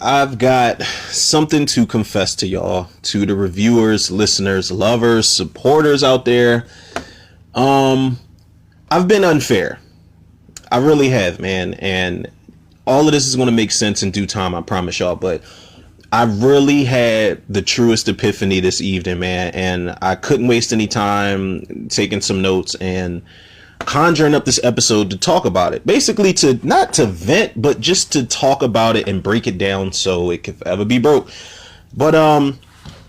I've got something to confess to y'all, to the reviewers, listeners, lovers, supporters out there. I've been unfair. I really have, man. And all of this is going to make sense in due time, I promise y'all. But I really had the truest epiphany this evening, man. And I couldn't waste any time taking some notes and conjuring up this episode to talk about it. Basically to not to vent, but just to talk about it and break it down so it could ever be broke. But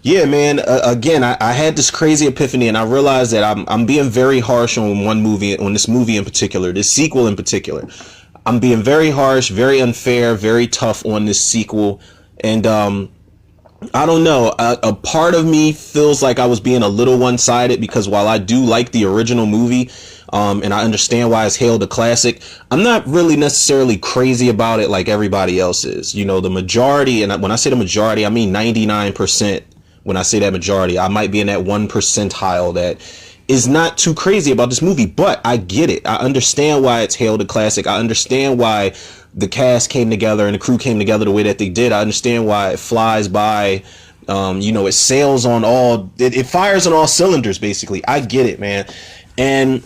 yeah, man, again, I had this crazy epiphany and I realized that I'm being very harsh on one movie, on this movie in particular, this sequel in particular. I'm being very harsh, very unfair, very tough on this sequel. And I don't know, a part of me feels like I was being a little one-sided because while I do like the original movie, and I understand why it's hailed a classic, I'm not really necessarily crazy about it like everybody else is. You know, the majority, and when I say the majority, I mean 99%. When I say that majority, I might be in that 1 percentile that is not too crazy about this movie, but I get it. I understand why it's hailed a classic. I understand why the cast came together and the crew came together the way that they did. I understand why it flies by. It sails on it fires on all cylinders, basically. I get it, man. And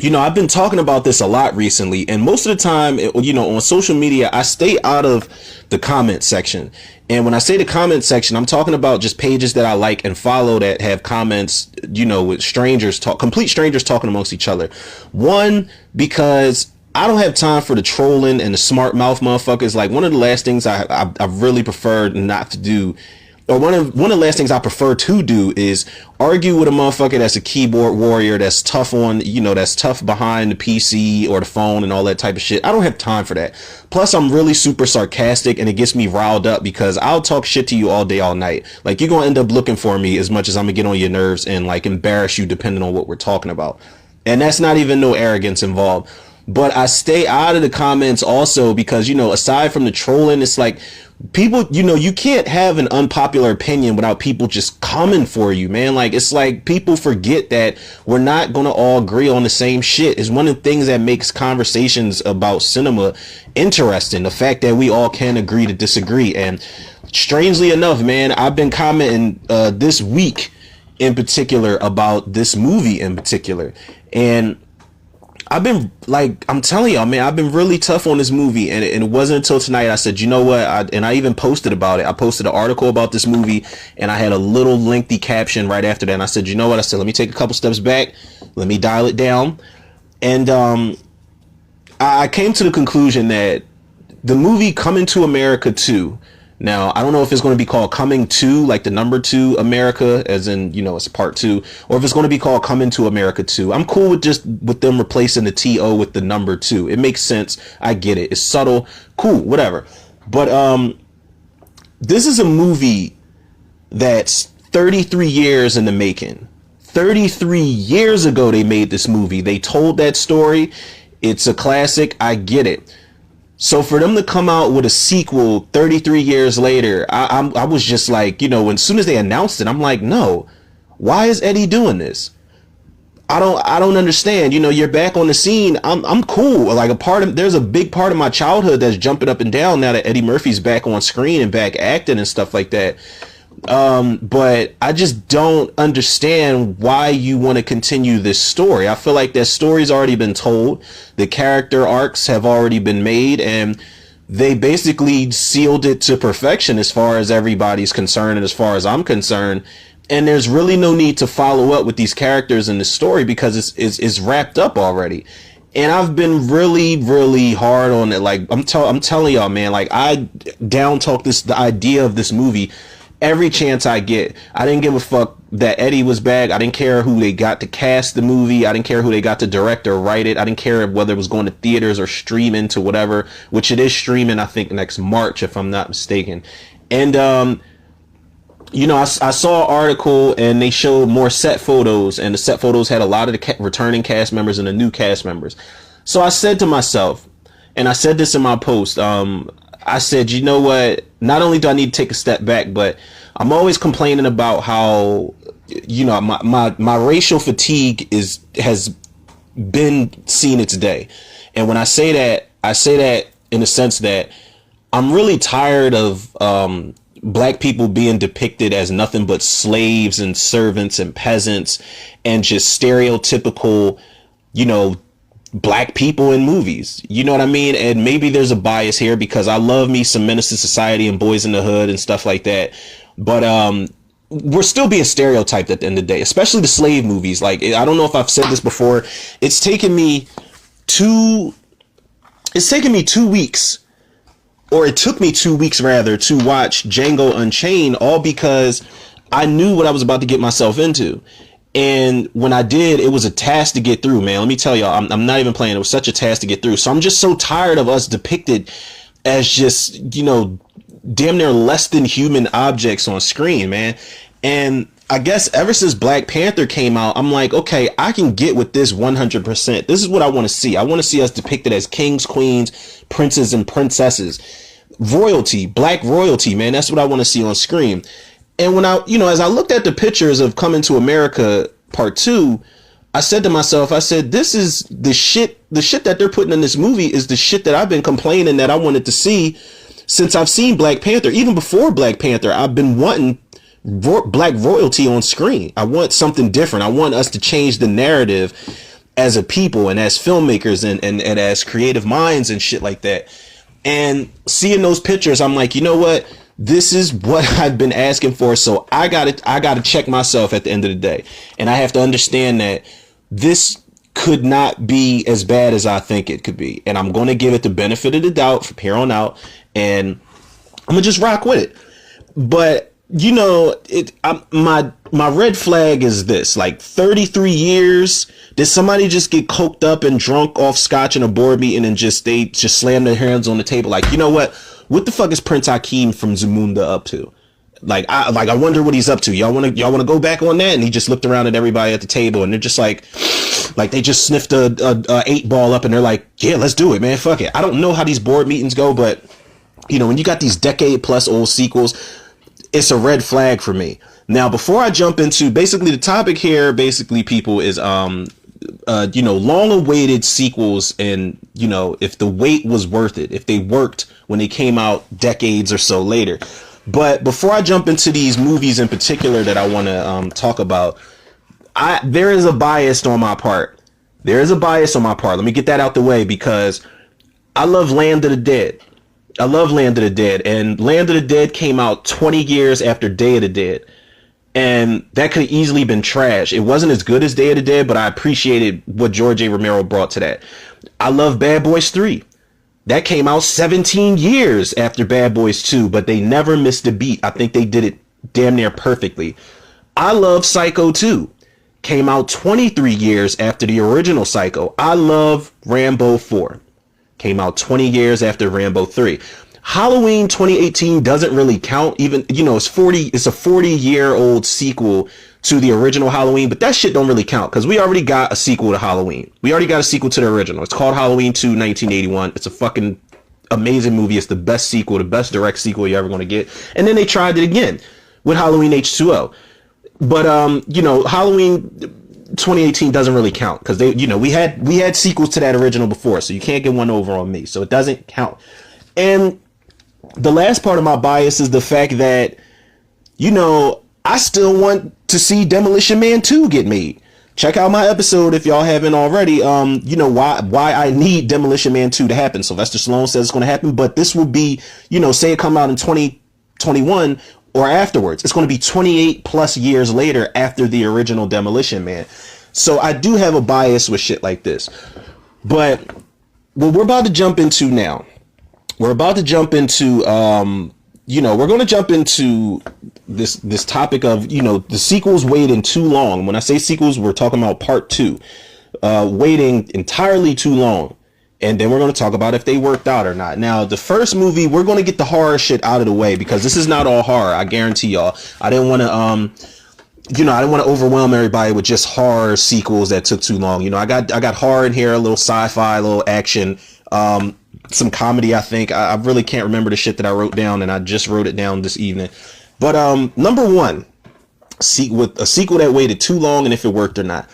I've been talking about this a lot recently, and most of the time, on social media, I stay out of the comment section. And when I say the comment section, I'm talking about just pages that I like and follow that have comments, with complete strangers talking amongst each other. One, because I don't have time for the trolling and the smart mouth motherfuckers. Like, one of the last things I really preferred not to do, or one of the last things I prefer to do, is argue with a motherfucker that's a keyboard warrior, that's tough that's tough behind the PC or the phone and all that type of shit. I don't have time for that. Plus, I'm really super sarcastic and it gets me riled up because I'll talk shit to you all day, all night. Like, you're going to end up looking for me as much as I'm going to get on your nerves and like embarrass you depending on what we're talking about. And that's not even no arrogance involved. But I stay out of the comments also because, aside from the trolling, it's like people, you can't have an unpopular opinion without people just coming for you, man. Like, it's like people forget that we're not going to all agree on the same shit. It's one of the things that makes conversations about cinema interesting. The fact that we all can agree to disagree. And strangely enough, man, I've been commenting this week in particular about this movie in particular. And I've been, like, I'm telling y'all, man, I've been really tough on this movie. And it wasn't until tonight I said, you know what? I even posted about it. I posted an article about this movie and I had a little lengthy caption right after that. And I said, you know what? I said, let me take a couple steps back. Let me dial it down. And I came to the conclusion that the movie Coming to America 2, now, I don't know if it's going to be called Coming to, like the number 2 America, as in, it's part 2, or if it's going to be called Coming to America 2. I'm cool with them replacing the TO with the number 2. It makes sense. I get it. It's subtle. Cool, whatever. But this is a movie that's 33 years in the making. 33 years ago, they made this movie. They told that story. It's a classic. I get it. So for them to come out with a sequel 33 years later, I was just like, as soon as they announced it, I'm like, no, why is Eddie doing this? I don't understand. You're back on the scene. I'm cool. Like, there's a big part of my childhood that's jumping up and down now that Eddie Murphy's back on screen and back acting and stuff like that. But I just don't understand why you want to continue this story. I feel like that story's already been told. The character arcs have already been made, and they basically sealed it to perfection as far as everybody's concerned and as far as I'm concerned. And there's really no need to follow up with these characters in the story because it's wrapped up already. And I've been really, really hard on it. Like, I'm telling y'all, man, like, I down talk the idea of this movie every chance I get. I didn't give a fuck that Eddie was back. I didn't care who they got to cast the movie. I didn't care who they got to direct or write it. I didn't care whether it was going to theaters or streaming to whatever, which it is streaming, I think, next March, if I'm not mistaken. And, I saw an article and they showed more set photos, and the set photos had a lot of the returning cast members and the new cast members. So I said to myself, and I said this in my post, I said, you know what? Not only do I need to take a step back, but I'm always complaining about how, my racial fatigue has been seen its day. And when I say that in the sense that I'm really tired of black people being depicted as nothing but slaves and servants and peasants and just stereotypical, you know, black people in movies. You know what I mean? And maybe there's a bias here because I love me some Menace to Society and Boys in the Hood and stuff like that. But we're still being stereotyped at the end of the day, especially the slave movies. Like, I don't know if I've said this before. It's taken me 2 weeks, or it took me 2 weeks rather, to watch Django Unchained, all because I knew what I was about to get myself into. And when I did, it was a task to get through, man. Let me tell y'all, I'm not even playing. It was such a task to get through. So I'm just so tired of us depicted as just, you know, damn near less than human objects on screen, man. And I guess ever since Black Panther came out, I'm like, okay, I can get with this 100%. This is what I want to see. I want to see us depicted as kings, queens, princes, and princesses. Royalty, black royalty, man. That's what I want to see on screen. And when I, you know, as I looked at the pictures of Coming to America Part 2, I said to myself, I said, this is the shit that they're putting in this movie is the shit that I've been complaining that I wanted to see since I've seen Black Panther. Even before Black Panther, I've been wanting black royalty on screen. I want something different. I want us to change the narrative as a people and as filmmakers and as creative minds and shit like that. And seeing those pictures, I'm like, you know what? This is what I've been asking for. So I gotta check myself at the end of the day. And I have to understand that this could not be as bad as I think it could be. And I'm going to give it the benefit of the doubt from here on out. And I'm gonna just rock with it. But you know, my red flag is this: like 33 years. Did somebody just get coked up and drunk off scotch in a board meeting and they just slam their hands on the table? Like, you know what the fuck is Prince Hakeem from Zamunda up to? I wonder what he's up to. Y'all want to go back on that? And he just looked around at everybody at the table, and they're just like they just sniffed a 8-ball up, and they're like, yeah, let's do it, man. Fuck it. I don't know how these board meetings go, but you know, when you got these decade plus old sequels, it's a red flag for me. Now, before I jump into basically the topic here, basically, people, is you know, long awaited sequels, and you know, if the wait was worth it, if they worked when they came out decades or so later. But before I jump into these movies in particular that I want to talk about, there is a bias on my part. Let me get that out the way, because I love Land of the Dead. And Land of the Dead came out 20 years after Day of the Dead. And that could have easily been trash. It wasn't as good as Day of the Dead, but I appreciated what George A. Romero brought to that. I love Bad Boys 3. That came out 17 years after Bad Boys 2, but they never missed a beat. I think they did it damn near perfectly. I love Psycho 2. Came out 23 years after the original Psycho. I love Rambo 4. Came out 20 years after Rambo 3. Halloween 2018 doesn't really count. Even, you know, it's a 40-year-old sequel to the original Halloween, but that shit don't really count because we already got a sequel to Halloween. We already got a sequel to the original. It's called Halloween 2 1981. It's a fucking amazing movie. It's the best sequel, the best direct sequel you're ever going to get. And then they tried it again with Halloween H2O. But you know, Halloween 2018 doesn't really count because they, you know, we had sequels to that original before, so you can't get one over on me. So it doesn't count. And the last part of my bias is the fact that, you know, I still want to see Demolition Man 2 get made. Check out my episode if y'all haven't already. You know, why I need Demolition Man 2 to happen. Sylvester Stallone says it's going to happen, but this will be, you know, say it come out in 2021 or afterwards. It's going to be 28 plus years later after the original Demolition Man. So I do have a bias with shit like this. But what we're about to jump into now, we're going to jump into this topic of, you know, the sequels waiting too long. When I say sequels, we're talking about part 2, waiting entirely too long. And then we're going to talk about if they worked out or not. Now, the first movie, we're going to get the horror shit out of the way because this is not all horror. I guarantee y'all. I didn't want to overwhelm everybody with just horror sequels that took too long. You know, I got horror in here, a little sci-fi, a little action, some comedy. I think I really can't remember the shit that I wrote down, and I just wrote it down this evening. But number one, with a sequel that waited too long and if it worked or not.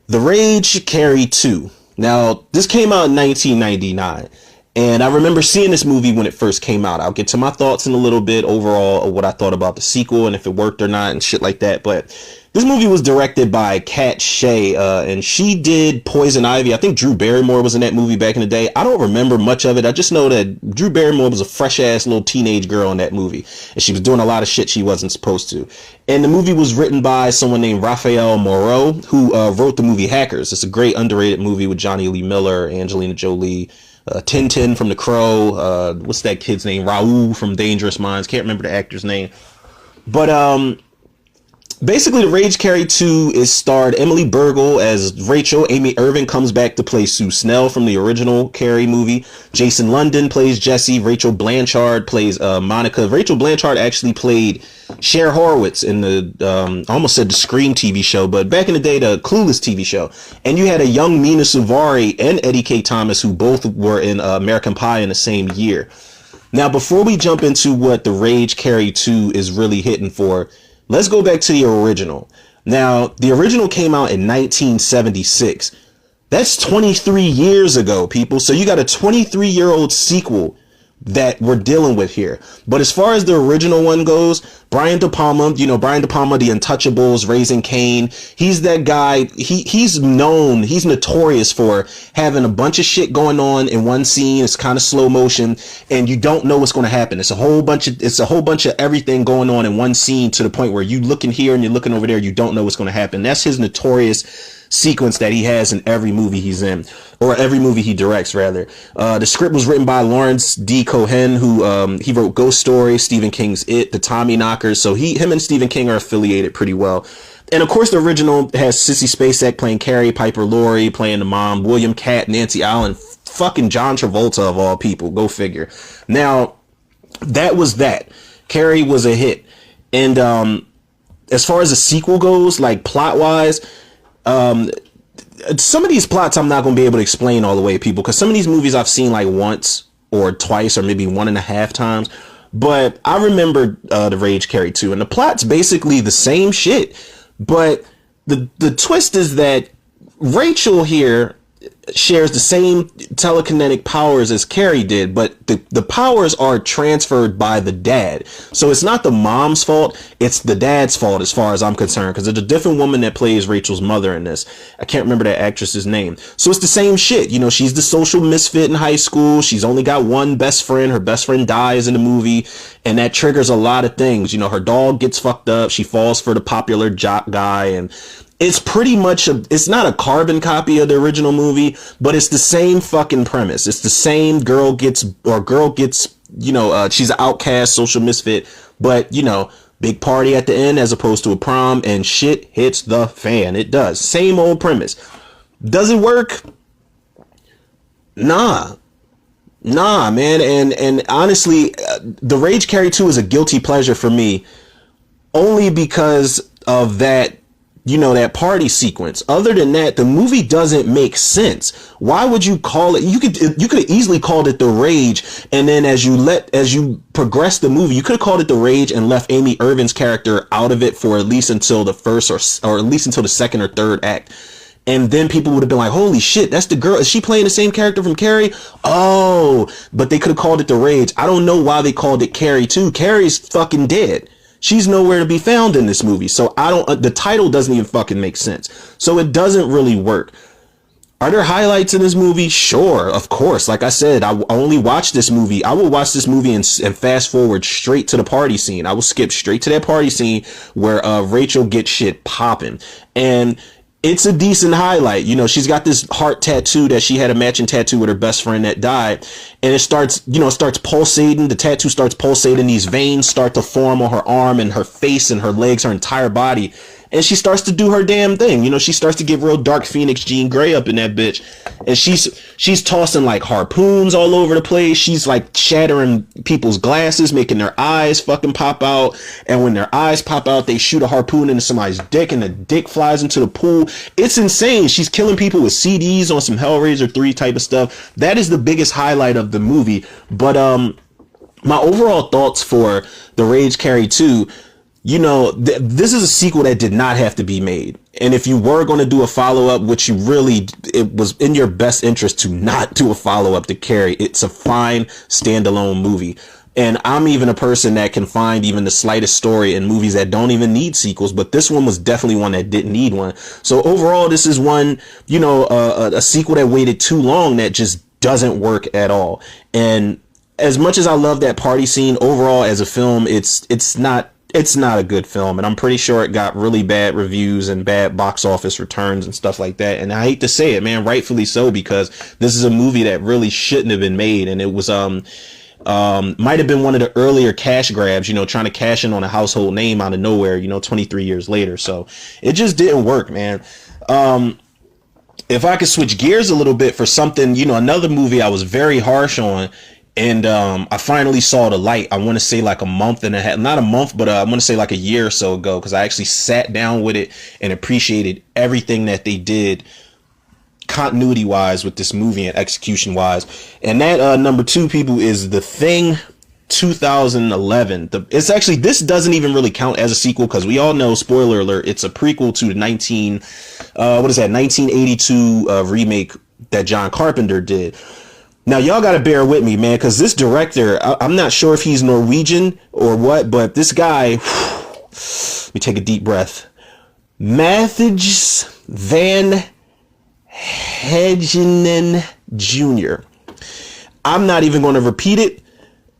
The Rage Carrie 2. Now, this came out in 1999, And I remember seeing this movie when it first came out. I'll get to my thoughts in a little bit overall of what I thought about the sequel and if it worked or not and shit like that. But this movie was directed by Kat Shea, and she did Poison Ivy. I think Drew Barrymore was in that movie back in the day. I don't remember much of it. I just know that Drew Barrymore was a fresh ass little teenage girl in that movie, and she was doing a lot of shit she wasn't supposed to. And the movie was written by someone named Raphael Moreau, who wrote the movie Hackers. It's a great underrated movie with Johnny Lee Miller, Angelina Jolie, Tintin from The Crow, what's that kid's name? Raul from Dangerous Minds. Can't remember the actor's name. But basically, The Rage Carrie 2 is starred Emily Bergel as Rachel. Amy Irving comes back to play Sue Snell from the original Carrie movie. Jason London plays Jesse. Rachel Blanchard plays Monica. Rachel Blanchard actually played Cher Horowitz in the, I almost said the Scream TV show, but back in the day, the Clueless TV show. And you had a young Mina Suvari and Eddie K. Thomas, who both were in American Pie in the same year. Now, before we jump into what The Rage Carrie 2 is really hitting for, let's go back to the original. Now, the original came out in 1976. That's 23 years ago, people. So you got a 23-year-old sequel that we're dealing with here. But as far as the original one goes, Brian De Palma, Brian De Palma, The Untouchables, Raising Cain, he's that guy. He's notorious for having a bunch of shit going on in one scene. It's kind of slow motion and you don't know what's going to happen. It's a whole bunch of everything going on in one scene to the point where you looking here and you're looking over there. You don't know what's going to happen. That's his notorious sequence that he has in every movie he's in, or every movie he directs, rather. The script was written by Lawrence D. Cohen, who he wrote Ghost Story, Stephen King's It, The Tommyknockers. So him and Stephen King are affiliated pretty well. And of course, the original has Sissy Spacek playing Carrie, Piper Laurie playing the mom, William Katt, Nancy Allen, fucking John Travolta of all people. Go figure. Now, that was that. Carrie was a hit. And as far as the sequel goes, like plot-wise, some of these plots I'm not going to be able to explain all the way, people, because some of these movies I've seen like once or twice or maybe 1.5 times. But I remember The Rage Carrie 2, and the plot's basically the same shit. But the twist is that Rachel here shares the same telekinetic powers as Carrie did, but the powers are transferred by the dad. So it's not the mom's fault, it's the dad's fault as far as I'm concerned, because there's a different woman that plays Rachel's mother in this. I can't remember that actress's name. So it's the same shit. She's the social misfit in high school. She's only got one best friend. Her best friend dies in the movie, and that triggers a lot of things. Her dog gets fucked up. She falls for the popular jock guy, and it's pretty much it's not a carbon copy of the original movie, but it's the same fucking premise. It's the same girl gets, she's an outcast, social misfit, but, big party at the end as opposed to a prom, and shit hits the fan. It does. Same old premise. Does it work? Nah, man. And honestly, The Rage Carrie 2 is a guilty pleasure for me only because of that, that party sequence. Other than that, the movie doesn't make sense. Why would you call it? You could have easily called it The Rage, and then as you progress the movie, you could have called it The Rage and left Amy Irving's character out of it for at least until the first or at least until the second or third act. And then people would have been like, holy shit, that's the girl. Is she playing the same character from Carrie? Oh, but they could have called it The Rage. I don't know why they called it Carrie 2. Carrie's fucking dead. She's nowhere to be found in this movie. So the title doesn't even fucking make sense. So it doesn't really work. Are there highlights in this movie? Sure, of course. Like I said, I only watch this movie. I will watch this movie and fast forward straight to the party scene. I will skip straight to that party scene where Rachel gets shit popping. And it's a decent highlight. She's got this heart tattoo that she had a matching tattoo with her best friend that died. And it starts pulsating. The tattoo starts pulsating. These veins start to form on her arm and her face and her legs, her entire body. And she starts to do her damn thing. She starts to get real Dark Phoenix Jean Grey up in that bitch. And she's tossing like harpoons all over the place. She's like shattering people's glasses, making their eyes fucking pop out. And when their eyes pop out, they shoot a harpoon into somebody's dick and the dick flies into the pool. It's insane. She's killing people with CDs on some Hellraiser 3 type of stuff. That is the biggest highlight of the movie. But my overall thoughts for The Rage Carrie 2, this is a sequel that did not have to be made. And if you were going to do a follow-up, which it was in your best interest to not do a follow-up to Carrie. It's a fine standalone movie. And I'm even a person that can find even the slightest story in movies that don't even need sequels, but this one was definitely one that didn't need one. So overall, this is one, a sequel that waited too long that just doesn't work at all. And as much as I love that party scene, overall as a film, it's not a good film, and I'm pretty sure it got really bad reviews and bad box office returns and stuff like that. And I hate to say it, man, rightfully so, because this is a movie that really shouldn't have been made, and it was might have been one of the earlier cash grabs, trying to cash in on a household name out of nowhere, 23 years later. So it just didn't work, man. If I could switch gears a little bit for something, another movie I was very harsh on, and I finally saw the light. I want to say like a month and a half, not a month, but I want to say like a year or so ago, because I actually sat down with it and appreciated everything that they did continuity wise with this movie and execution wise. And that number 2, people, is The Thing 2011. It's actually, this doesn't even really count as a sequel, because we all know, spoiler alert, it's a prequel to the 1982 remake that John Carpenter did. Now, y'all got to bear with me, man, because this director, I'm not sure if he's Norwegian or what, but this guy, let me take a deep breath. Matthijs Van Hegenen Jr. I'm not even going to repeat it.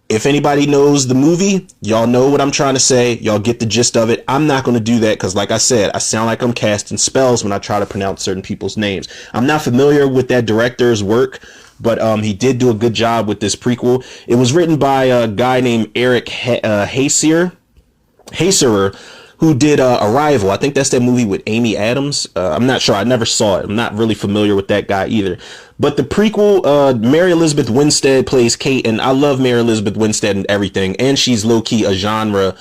If anybody knows the movie, y'all know what I'm trying to say. Y'all get the gist of it. I'm not going to do that because, like I said, I sound like I'm casting spells when I try to pronounce certain people's names. I'm not familiar with that director's work, but he did do a good job with this prequel. It was written by a guy named Eric Haserer, who did Arrival. I think that's that movie with Amy Adams. I'm not sure. I never saw it. I'm not really familiar with that guy either. But the prequel, Mary Elizabeth Winstead plays Kate, and I love Mary Elizabeth Winstead and everything. And she's low-key a genre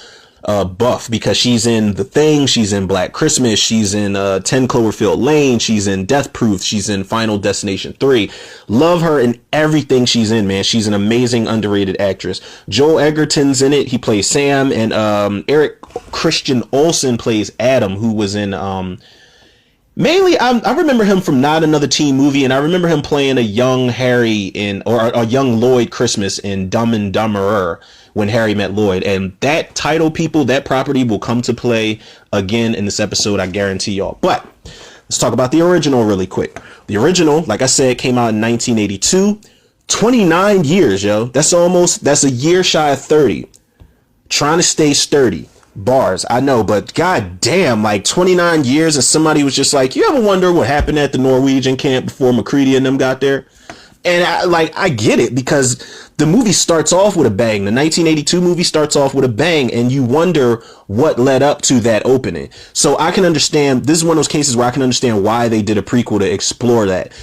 buff, because she's in The Thing, she's in Black Christmas, she's in 10 Cloverfield Lane, she's in Death Proof, she's in Final Destination 3. Love her in everything she's in, man. She's an amazing, underrated actress. Joel Edgerton's in it. He plays Sam, and Eric Christian Olsen plays Adam, who was in mainly, I remember him from Not Another Teen Movie, and I remember him playing a young Harry or a young Lloyd Christmas in Dumb and Dumberer, When Harry Met Lloyd. And that title, people, that property will come to play again in this episode, I guarantee y'all. But let's talk about the original really quick. The original, like I said, came out in 1982. 29 years, yo. That's a year shy of 30. Trying to stay sturdy. Bars, I know, but god damn, like 29 years, and somebody was just like, you ever wonder what happened at the Norwegian camp before McCready and them got there? And I get it, because the movie starts off with a bang. The 1982 movie starts off with a bang, and you wonder what led up to that opening. So I can understand, this is one of those cases where I can understand why they did a prequel to explore that.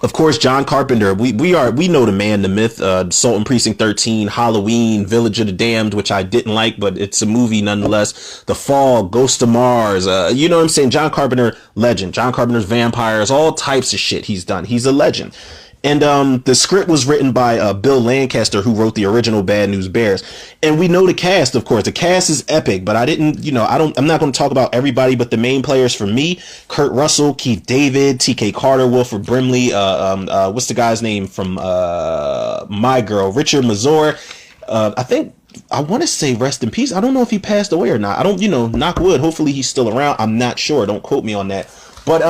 Of course, John Carpenter, we know the man, the myth, Assault on Precinct 13, Halloween, Village of the Damned, which I didn't like, but it's a movie nonetheless. The Fall, Ghost of Mars, you know what I'm saying? John Carpenter, legend. John Carpenter's vampires, all types of shit he's done. He's a legend. And the script was written by Bill Lancaster, who wrote the original Bad News Bears. And we know the cast, of course. The cast is epic, but I'm not going to talk about everybody, but the main players for me: Kurt Russell, Keith David, T.K. Carter, Wilford Brimley, what's the guy's name from My Girl, Richard Mazur. I want to say rest in peace. I don't know if he passed away or not. I don't, knock wood. Hopefully he's still around. I'm not sure. Don't quote me on that. But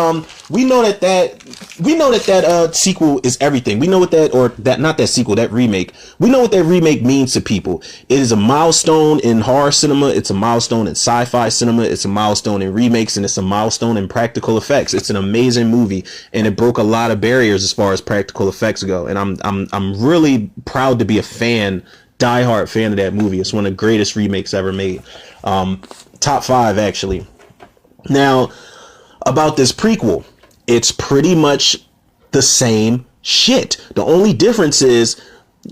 we know that sequel is everything. We know that remake. We know what that remake means to people. It is a milestone in horror cinema. It's a milestone in sci-fi cinema. It's a milestone in remakes, and it's a milestone in practical effects. It's an amazing movie, and it broke a lot of barriers as far as practical effects go. And I'm really proud to be a fan, diehard fan of that movie. It's one of the greatest remakes ever made. Top 5, actually. Now, about this prequel, it's pretty much the same shit. The only difference is,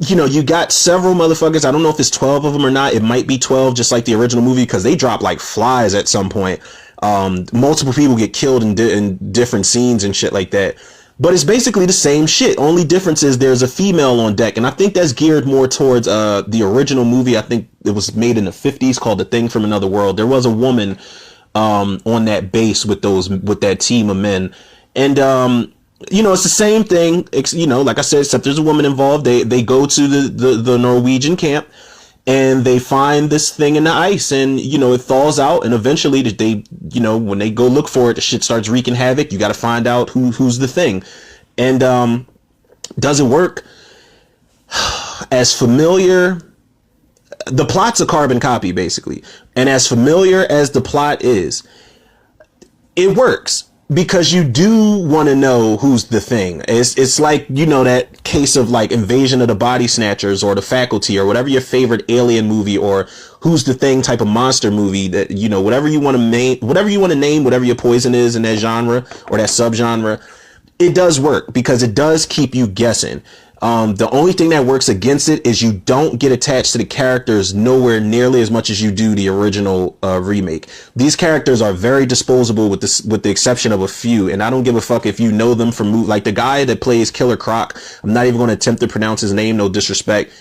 you got several motherfuckers. I don't know if it's 12 of them or not. It might be 12, just like the original movie, because they drop like flies at some point. Multiple people get killed in different scenes and shit like that. But it's basically the same shit. Only difference is there's a female on deck. And I think that's geared more towards the original movie. I think it was made in the 50s, called The Thing from Another World. There was a woman on that base with that team of men. And it's the same thing, like I said, except there's a woman involved. They go to the Norwegian camp, and they find this thing in the ice, and it thaws out, and eventually they when they go look for it, the shit starts wreaking havoc. You got to find out who's the thing. And does it work? As familiar, the plot's a carbon copy, basically. And as familiar as the plot is, it works. Because you do want to know who's the thing. It's like, that case of like Invasion of the Body Snatchers or The Faculty or whatever your favorite alien movie or Who's the Thing type of monster movie that, whatever you want to name, whatever your poison is in that genre or that subgenre, it does work because it does keep you guessing. The only thing that works against it is you don't get attached to the characters nowhere nearly as much as you do the original remake. These characters are very disposable with the exception of a few, and I don't give a fuck if you know them from like the guy that plays Killer Croc. I'm not even going to attempt to pronounce his name, no disrespect.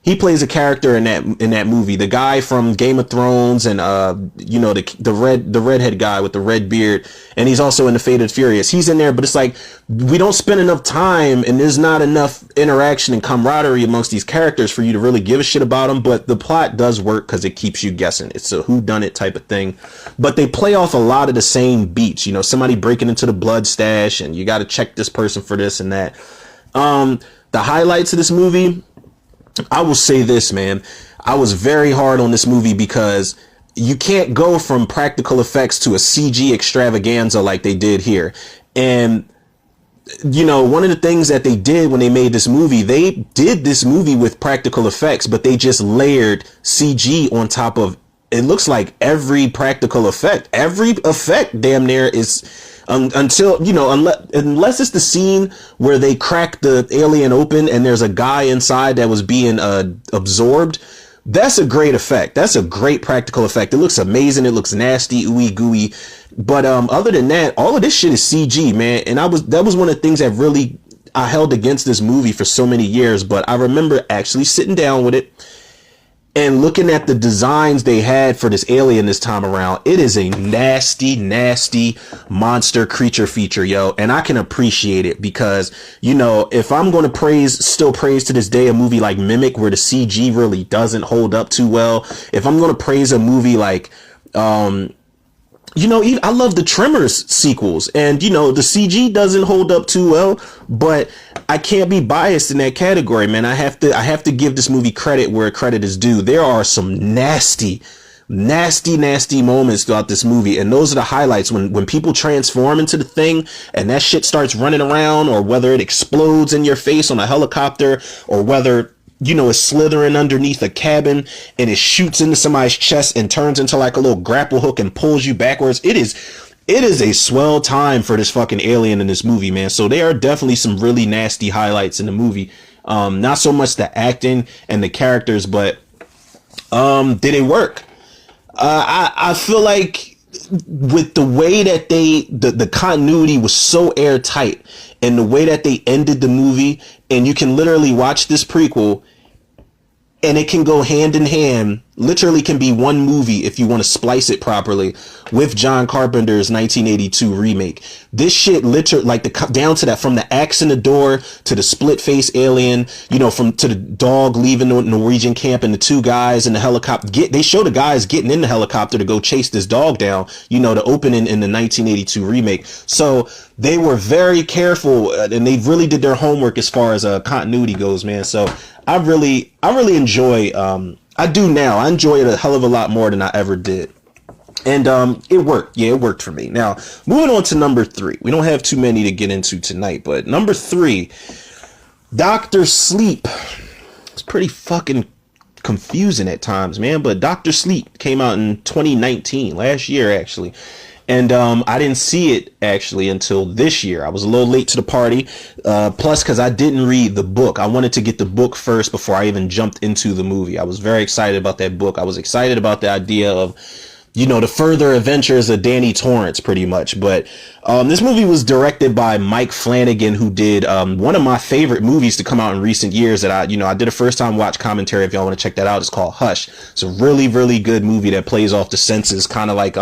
He plays a character in that movie. The guy from Game of Thrones and the redhead guy with the red beard, and he's also in The Fate of the Furious. He's in there, but it's like we don't spend enough time, and there's not enough interaction and camaraderie amongst these characters for you to really give a shit about them. But the plot does work because it keeps you guessing. It's a whodunit type of thing. But they play off a lot of the same beats. Somebody breaking into the blood stash, and you got to check this person for this and that. The highlights of this movie. I will say this, man. I was very hard on this movie because you can't go from practical effects to a CG extravaganza like they did here. And, one of the things that they did when they made this movie, they did this movie with practical effects, but they just layered CG on top of, it looks like every practical effect. Every effect damn near is... until unless it's the scene where they crack the alien open and there's a guy inside that was being absorbed, that's a great effect. That's a great practical effect. It looks amazing. It looks nasty, ooey gooey. But other than that, all of this shit is CG, man. And that was one of the things that really I held against this movie for so many years. But I remember actually sitting down with it and looking at the designs they had for this alien this time around. It is a nasty, nasty monster creature feature, yo. And I can appreciate it because, if I'm going to still praise to this day a movie like Mimic, where the CG really doesn't hold up too well. If I'm going to praise a movie like, I love the Tremors sequels, and the CG doesn't hold up too well, but I can't be biased in that category, man. I have to give this movie credit where credit is due. There are some nasty moments throughout this movie, and those are the highlights when people transform into the thing and that shit starts running around, or whether it explodes in your face on a helicopter, or whether it's slithering underneath a cabin and it shoots into somebody's chest and turns into like a little grapple hook and pulls you backwards. It is a swell time for this fucking alien in this movie, man. So there are definitely some really nasty highlights in the movie. Not so much the acting and the characters, but did it work? I feel like with the way that the continuity was so airtight, and the way that they ended the movie, and you can literally watch this prequel and it can go hand in hand, literally can be one movie if you want to splice it properly, with John Carpenter's 1982 remake. This shit literally, like down to that, from the axe in the door to the split face alien, to the dog leaving the Norwegian camp and the two guys in the helicopter. They show the guys getting in the helicopter to go chase this dog down, the opening in the 1982 remake. So they were very careful, and they really did their homework as far as continuity goes, man. So I really enjoy, I do now. I enjoy it a hell of a lot more than I ever did. And it worked. Yeah, it worked for me. Now, moving on to number 3. We don't have too many to get into tonight, but number 3, Dr. Sleep. It's pretty fucking confusing at times, man, but Dr. Sleep came out in 2019, last year, actually. And I didn't see it actually until this year. I was a little late to the party. Plus, because I didn't read the book. I wanted to get the book first before I even jumped into the movie. I was very excited about that book. I was excited about the idea of the further adventures of Danny Torrance, pretty much. But this movie was directed by Mike Flanagan, who did one of my favorite movies to come out in recent years that I did a first time watch commentary. If y'all want to check that out, it's called Hush. It's a really, really good movie that plays off the senses, kind of like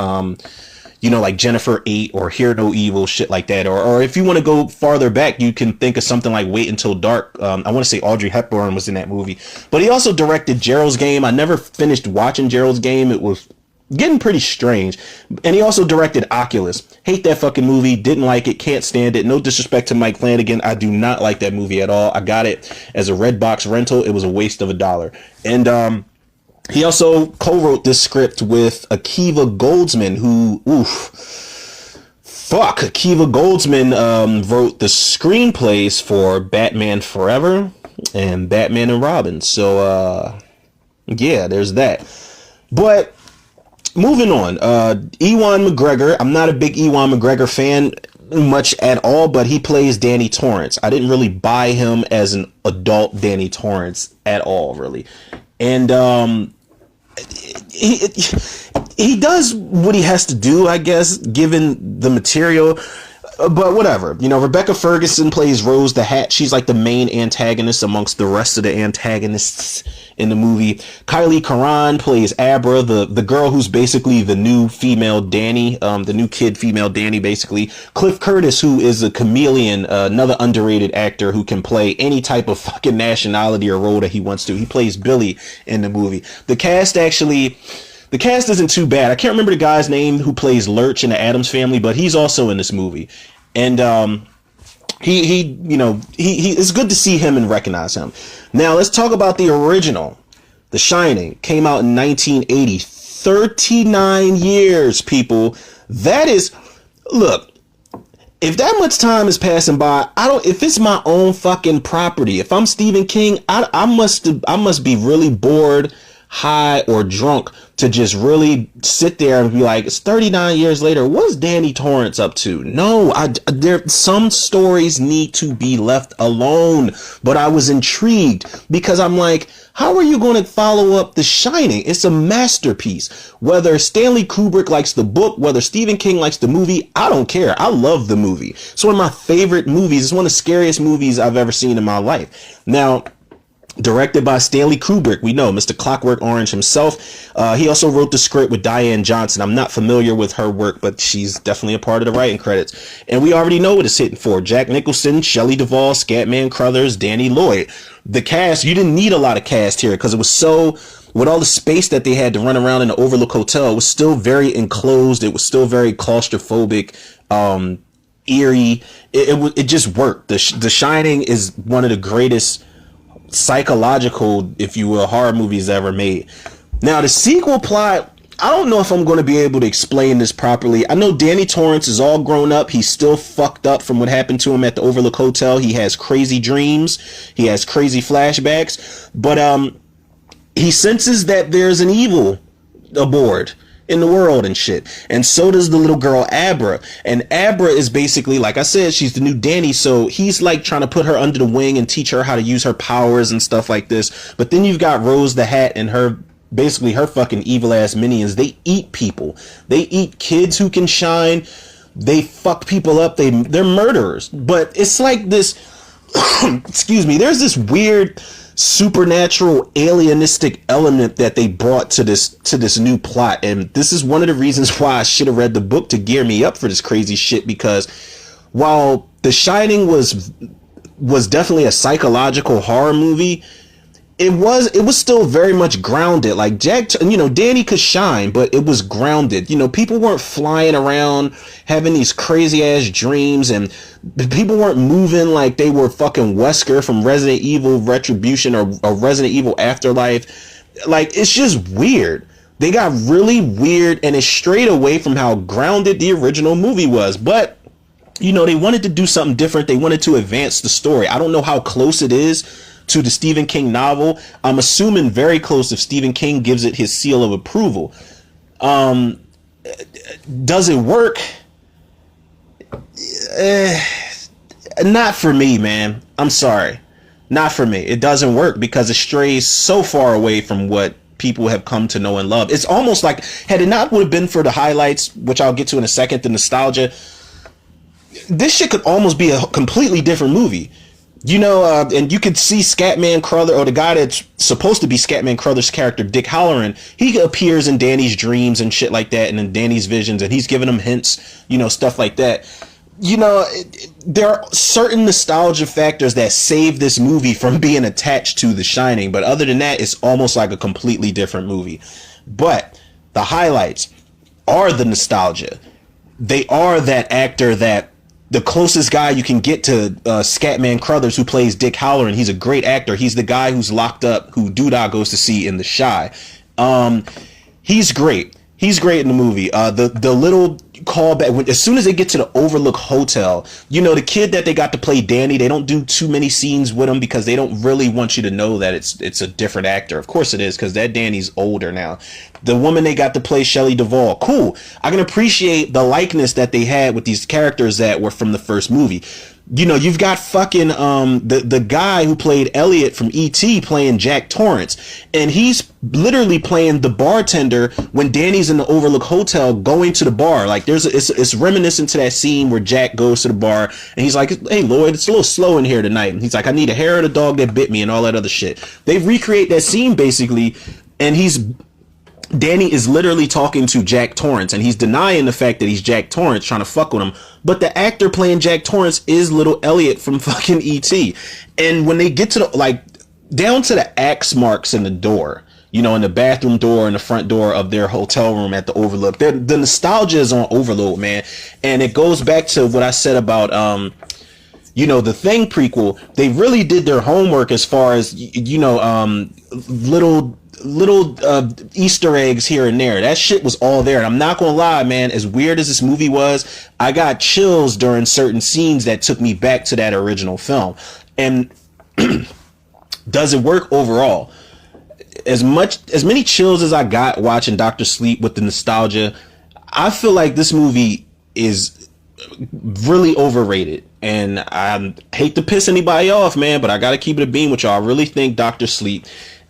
like Jennifer 8 or Hear No Evil, shit like that. Or if you want to go farther back, you can think of something like Wait Until Dark. I want to say Audrey Hepburn was in that movie. But he also directed Gerald's Game. I never finished watching Gerald's Game. It was getting pretty strange. And he also directed Oculus. Hate that fucking movie. Didn't like it. Can't stand it. No disrespect to Mike Flanagan. I do not like that movie at all. I got it as a Redbox rental. It was a waste of $1. And he also co-wrote this script with Akiva Goldsman, who, Akiva Goldsman wrote the screenplays for Batman Forever and Batman and Robin. So, yeah, there's that. But moving on, Ewan McGregor. I'm not a big Ewan McGregor fan much at all, but he plays Danny Torrance. I didn't really buy him as an adult Danny Torrance at all, really. And he does what he has to do, I guess, given the material. But whatever, Rebecca Ferguson plays Rose the Hat. She's like the main antagonist amongst the rest of the antagonists in the movie. Kylie Karan plays Abra, the girl who's basically the new female Danny, the new kid female Danny, basically. Cliff Curtis, who is a chameleon, another underrated actor who can play any type of fucking nationality or role that he wants to. He plays Billy in the movie. The cast isn't too bad. I can't remember the guy's name who plays Lurch in the Addams Family, but he's also in this movie. And he it's good to see him and recognize him. Now let's talk about the original. The Shining came out in 1980. 39 years, people. That is, look, if that much time is passing by, if it's my own fucking property, if I'm Stephen King, I must be really bored, high, or drunk to just really sit there and be like, it's 39 years later, what's Danny Torrance up to? No, some stories need to be left alone. But I was intrigued because I'm like, how are you going to follow up The Shining? It's a masterpiece. Whether Stanley Kubrick likes the book, whether Stephen King likes the movie, I don't care. I love the movie. It's one of my favorite movies. It's one of the scariest movies I've ever seen in my life. Now, directed by Stanley Kubrick, we know, Mr. Clockwork Orange himself. He also wrote the script with Diane Johnson. I'm not familiar with her work, but she's definitely a part of the writing credits. And we already know what it's hitting for. Jack Nicholson, Shelley Duvall, Scatman Crothers, Danny Lloyd. The cast, you didn't need a lot of cast here because it was so, with all the space that they had to run around in the Overlook Hotel, it was still very enclosed. It was still very claustrophobic, eerie. It just worked. The Shining is one of the greatest psychological, if you will, horror movies ever made. Now, the sequel plot, I don't know if I'm going to be able to explain this properly. I know Danny Torrance is all grown up. He's still fucked up from what happened to him at the Overlook Hotel. He has crazy dreams. He has crazy flashbacks. But he senses that there's an evil aboard in the world and shit. And so does the little girl Abra. And Abra is basically, like I said, she's the new Danny. So he's like trying to put her under the wing and teach her how to use her powers and stuff like this. But then you've got Rose the Hat and her fucking evil ass minions. They eat people. They eat kids who can shine. They fuck people up. They're murderers. But it's like this, excuse me, there's this weird supernatural alienistic element that they brought to this new plot. And this is one of the reasons why I should have read the book to gear me up for this crazy shit, because while The Shining was definitely a psychological horror movie, it was still very much grounded. Like Danny could shine, but it was grounded. People weren't flying around having these crazy ass dreams, and people weren't moving like they were fucking Wesker from Resident Evil Retribution or Resident Evil Afterlife. Like, it's just weird. They got really weird, and it's straight away from how grounded the original movie was. But they wanted to do something different. They wanted to advance the story. I don't know how close it is to the Stephen King novel. I'm assuming very close if Stephen King gives it his seal of approval. Does it work? Not for me, man. I'm sorry. Not for me. It doesn't work because it strays so far away from what people have come to know and love. It's almost like, had it not would have been for the highlights, which I'll get to in a second, the nostalgia, this shit could almost be a completely different movie. You know, and you could see Scatman Crothers, or the guy that's supposed to be Scatman Crothers' character, Dick Hallorann. He appears in Danny's dreams and shit like that, and in Danny's visions, and he's giving him hints, you know, stuff like that. You know, there are certain nostalgia factors that save this movie from being attached to The Shining, but other than that, it's almost like a completely different movie. But the highlights are the nostalgia. They are that actor that the closest guy you can get to Scatman Crothers, who plays Dick Hallorann. He's a great actor. He's the guy who's locked up, who Doodah goes to see in The Chi. He's great. He's great in the movie. The little callback, as soon as they get to the Overlook Hotel, you know, the kid that they got to play Danny, they don't do too many scenes with him because they don't really want you to know that it's a different actor. Of course it is, because that Danny's older now. The woman they got to play, Shelley Duvall, cool. I can appreciate the likeness that they had with these characters that were from the first movie. You know, you've got fucking the guy who played Elliot from E.T. playing Jack Torrance, and he's literally playing the bartender when Danny's in the Overlook Hotel going to the bar. Like, it's reminiscent to that scene where Jack goes to the bar and he's like, "Hey Lloyd, it's a little slow in here tonight." And he's like, "I need a hair of the dog that bit me," and all that other shit. They recreate that scene basically, and Danny is literally talking to Jack Torrance, and he's denying the fact that he's Jack Torrance, trying to fuck with him. But the actor playing Jack Torrance is little Elliot from fucking E.T. And when they get to the, like, down to the axe marks in the door, you know, in the bathroom door and the front door of their hotel room at the Overlook, the nostalgia is on overload, man. And it goes back to what I said about, you know, the Thing prequel. They really did their homework as far as, you know, little Easter eggs here and there. That shit was all there. And I'm not gonna lie, man, as weird as this movie was, I got chills during certain scenes that took me back to that original film. And does it work overall? As many chills as I got watching Dr. Sleep with the nostalgia, I feel like this movie is really overrated. And I hate to piss anybody off, man, but I gotta keep it a beam with y'all. I really think Dr. Sleep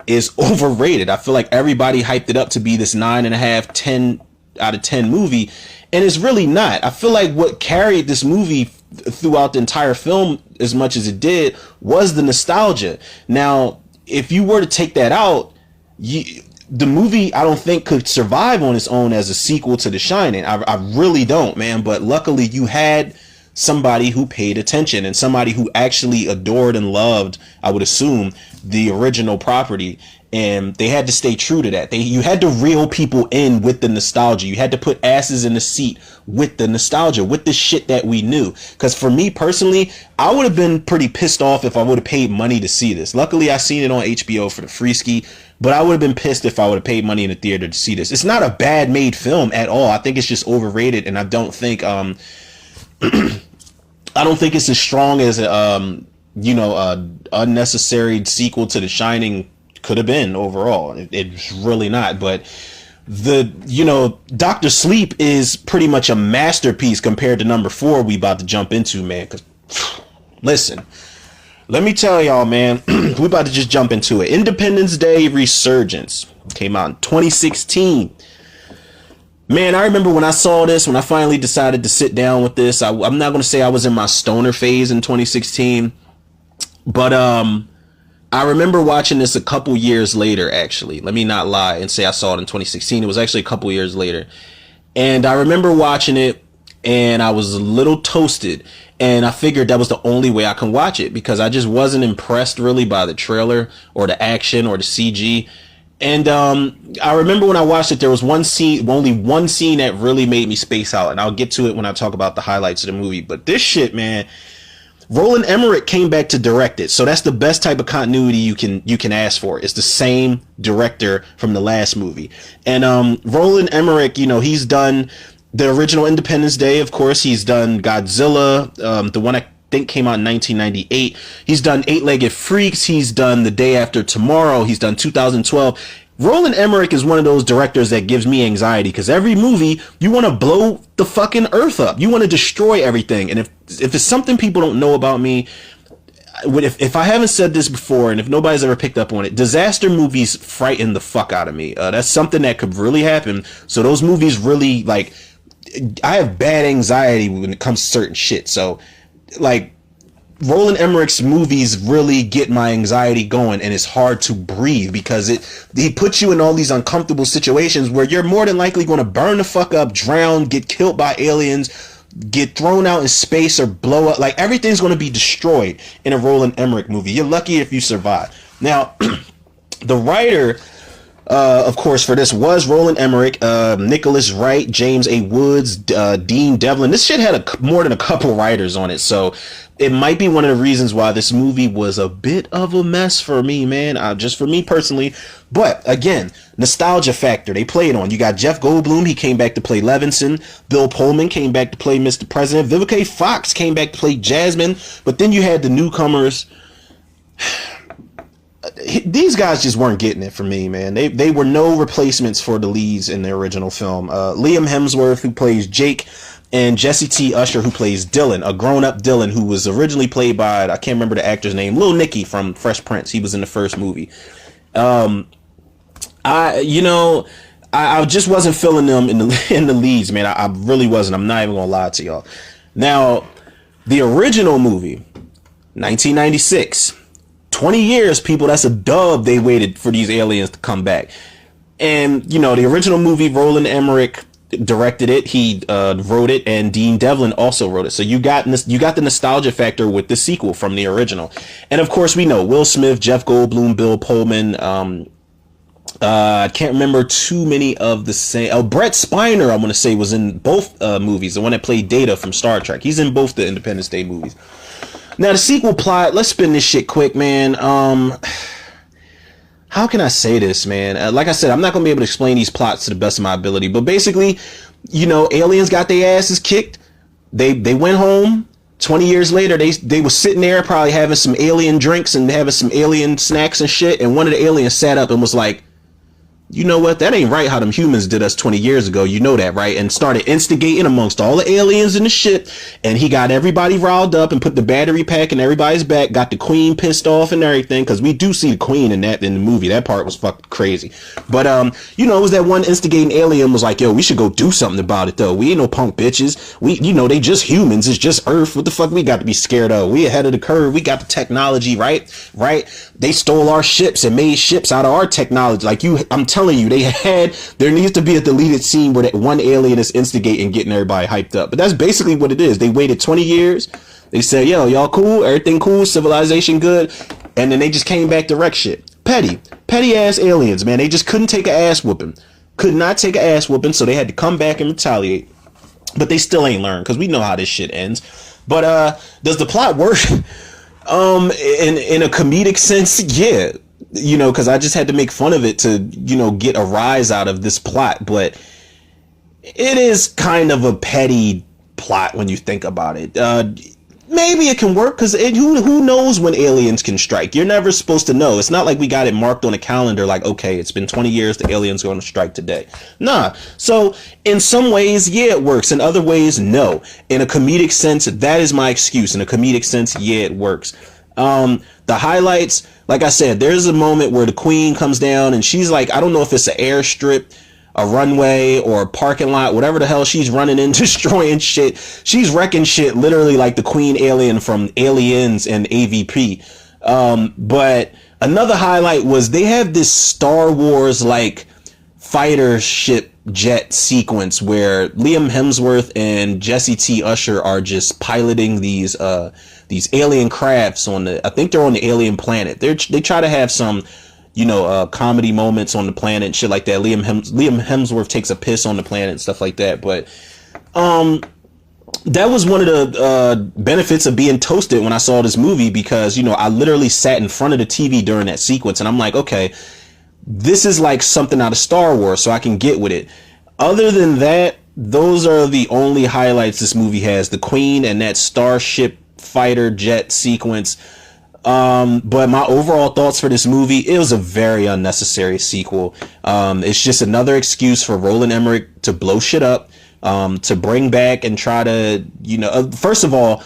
is overrated. I feel like everybody hyped it up to be this 9.5, 10 out of 10 movie, and it's really not. I feel like what carried this movie throughout the entire film as much as it did was the nostalgia. Now, if you were to take that out, the movie, I don't think, could survive on its own as a sequel to The Shining. I really don't, man. But luckily, you had somebody who paid attention and somebody who actually adored and loved, I would assume, the original property, and they had to stay true to that. You had to reel people in with the nostalgia. You had to put asses in the seat with the nostalgia, with the shit that we knew. Because for me personally, I would have been pretty pissed off if I would have paid money to see this. Luckily, I seen it on HBO for the free ski, but I would have been pissed if I would have paid money in the theater to see this. It's not a bad made film at all. I think it's just overrated, and I don't think I don't think it's as strong as you know, unnecessary sequel to The Shining could have been overall. It's really not. But you know, Dr. Sleep is pretty much a masterpiece compared to number 4 we about to jump into, man. Because listen, let me tell y'all, man, we about to just jump into it. Independence Day Resurgence came out in 2016. Man, I remember when I saw this, when I finally decided to sit down with this. I'm not going to say I was in my stoner phase in 2016, but I remember watching this a couple years later, actually. Let me not lie and say I saw it in 2016. It was actually a couple years later. And I remember watching it, and I was a little toasted. And I figured that was the only way I can watch it, because I just wasn't impressed really by the trailer or the action or the CG. And I remember when I watched it, there was only one scene that really made me space out. And I'll get to it when I talk about the highlights of the movie. But this shit, man, Roland Emmerich came back to direct it. So that's the best type of continuity you can ask for. It's the same director from the last movie. And Roland Emmerich, you know, he's done the original Independence Day, of course. He's done Godzilla, the one I think came out in 1998. He's done Eight-Legged Freaks. He's done The Day After Tomorrow. He's done 2012. Roland Emmerich is one of those directors that gives me anxiety, because every movie, you want to blow the fucking earth up. You want to destroy everything. And if it's something people don't know about me, if I haven't said this before, and if nobody's ever picked up on it, disaster movies frighten the fuck out of me. That's something that could really happen. So those movies really, like, I have bad anxiety when it comes to certain shit. So, like, Roland Emmerich's movies really get my anxiety going, and it's hard to breathe because he puts you in all these uncomfortable situations where you're more than likely going to burn the fuck up, drown, get killed by aliens, get thrown out in space, or blow up. Like, everything's going to be destroyed in a Roland Emmerich movie. You're lucky if you survive. Now, the writer, of course, for this was Roland Emmerich, Nicholas Wright, James A. Woods, Dean Devlin. This shit had more than a couple writers on it, so it might be one of the reasons why this movie was a bit of a mess for me, man. Just for me personally. But again, nostalgia factor they played on. You got Jeff Goldblum, he came back to play Levinson. Bill Pullman came back to play Mr. President. Vivica Fox came back to play Jasmine. But then you had the newcomers. These guys just weren't getting it for me, man. They were no replacements for the leads in the original film. Liam Hemsworth, who plays Jake, and Jesse T. Usher, who plays Dylan, a grown-up Dylan, who was originally played by, I can't remember the actor's name, Lil Nicky from Fresh Prince. He was in the first movie. I just wasn't feeling them in the leads, man. I really wasn't. I'm not even gonna lie to y'all. Now, the original movie, 1996. 20 years, people, that's a dub they waited for these aliens to come back. And, the original movie, Roland Emmerich directed it, he wrote it, and Dean Devlin also wrote it. So you got the nostalgia factor with the sequel from the original. And of course, we know Will Smith, Jeff Goldblum, Bill Pullman, I can't remember too many of the same. Brett Spiner, I want to say, was in both movies. The one that played Data from Star Trek. He's in both the Independence Day movies. Now, the sequel plot, let's spin this shit quick, man. How can I say this, man? Like I said, I'm not going to be able to explain these plots to the best of my ability. But basically, aliens got their asses kicked. They went home. 20 years later, they were sitting there probably having some alien drinks and having some alien snacks and shit. And one of the aliens sat up and was like, you know what? That ain't right how them humans did us 20 years ago. You know that, right? And started instigating amongst all the aliens in the ship. And he got everybody riled up and put the battery pack in everybody's back. Got the queen pissed off and everything. Because we do see the queen in the movie. That part was fucking crazy. But, it was that one instigating alien was like, yo, we should go do something about it, though. We ain't no punk bitches. They just humans. It's just Earth. What the fuck we got to be scared of? We ahead of the curve. We got the technology, right? They stole our ships and made ships out of our technology. Like, I'm telling you, there needs to be a deleted scene where that one alien is instigating, getting everybody hyped up. But that's basically what it is. They waited 20 years. They said, yo, y'all cool? Everything cool? Civilization good? And then they just came back to wreck shit. Petty ass aliens, man. They just couldn't take an ass whooping. Could not take an ass whooping, so they had to come back and retaliate. But they still ain't learned, because we know how this shit ends. But does the plot work? In a comedic sense, yeah. Because I just had to make fun of it to, get a rise out of this plot. But it is kind of a petty plot when you think about it. Maybe it can work, because who knows when aliens can strike? You're never supposed to know. It's not like we got it marked on a calendar like, okay, it's been 20 years, the aliens are going to strike today. Nah. So in some ways, yeah, it works. In other ways, no. In a comedic sense, that is my excuse. In a comedic sense, yeah, it works. The highlights, like I said, there's a moment where the queen comes down and she's like, I don't know if it's an airstrip, a runway, or a parking lot, whatever the hell she's running in, destroying shit. She's wrecking shit literally like the queen alien from Aliens and AVP. But another highlight was they have this Star Wars like fighter ship jet sequence where Liam Hemsworth and Jesse T. Usher are just piloting these alien crafts I think they're on the alien planet. They try to have some, comedy moments on the planet and shit like that. Liam Hemsworth takes a piss on the planet and stuff like that. But, that was one of the benefits of being toasted when I saw this movie, because, I literally sat in front of the TV during that sequence and I'm like, okay, this is like something out of Star Wars, so I can get with it. Other than that, those are the only highlights this movie has. The Queen and that starship fighter jet sequence. But my overall thoughts for this movie, it was a very unnecessary sequel. It's just another excuse for Roland Emmerich to blow shit up, to bring back and try to, first of all,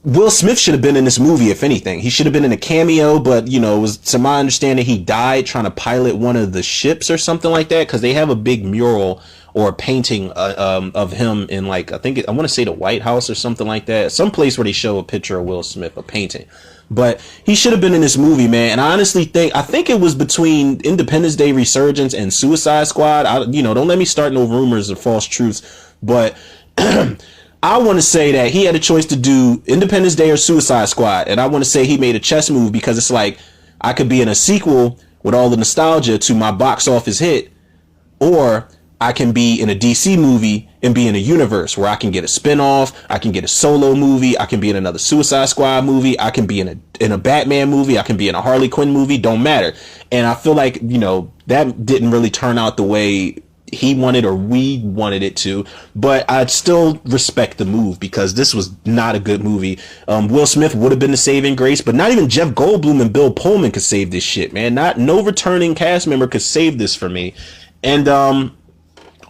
Will Smith should have been in this movie, if anything. He should have been in a cameo, but, you know, it was, to my understanding, he died trying to pilot one of the ships or something like that, because they have a big mural or a painting of him in, like, I want to say the White House or something like that. Some place where they show a picture of Will Smith, a painting. But he should have been in this movie, man. And I honestly think it was between Independence Day Resurgence and Suicide Squad. Don't let me start no rumors or false truths, but I want to say that he had a choice to do Independence Day or Suicide Squad. And I want to say he made a chess move, because it's like, I could be in a sequel with all the nostalgia to my box office hit, or I can be in a DC movie and be in a universe where I can get a spinoff, I can get a solo movie, I can be in another Suicide Squad movie, I can be in a Batman movie, I can be in a Harley Quinn movie, don't matter. And I feel like, that didn't really turn out the way he wanted or we wanted it to, but I'd still respect the move, because this was not a good movie. Will Smith would have been the saving grace, but not even Jeff Goldblum and Bill Pullman could save this shit, man. No returning cast member could save this for me. And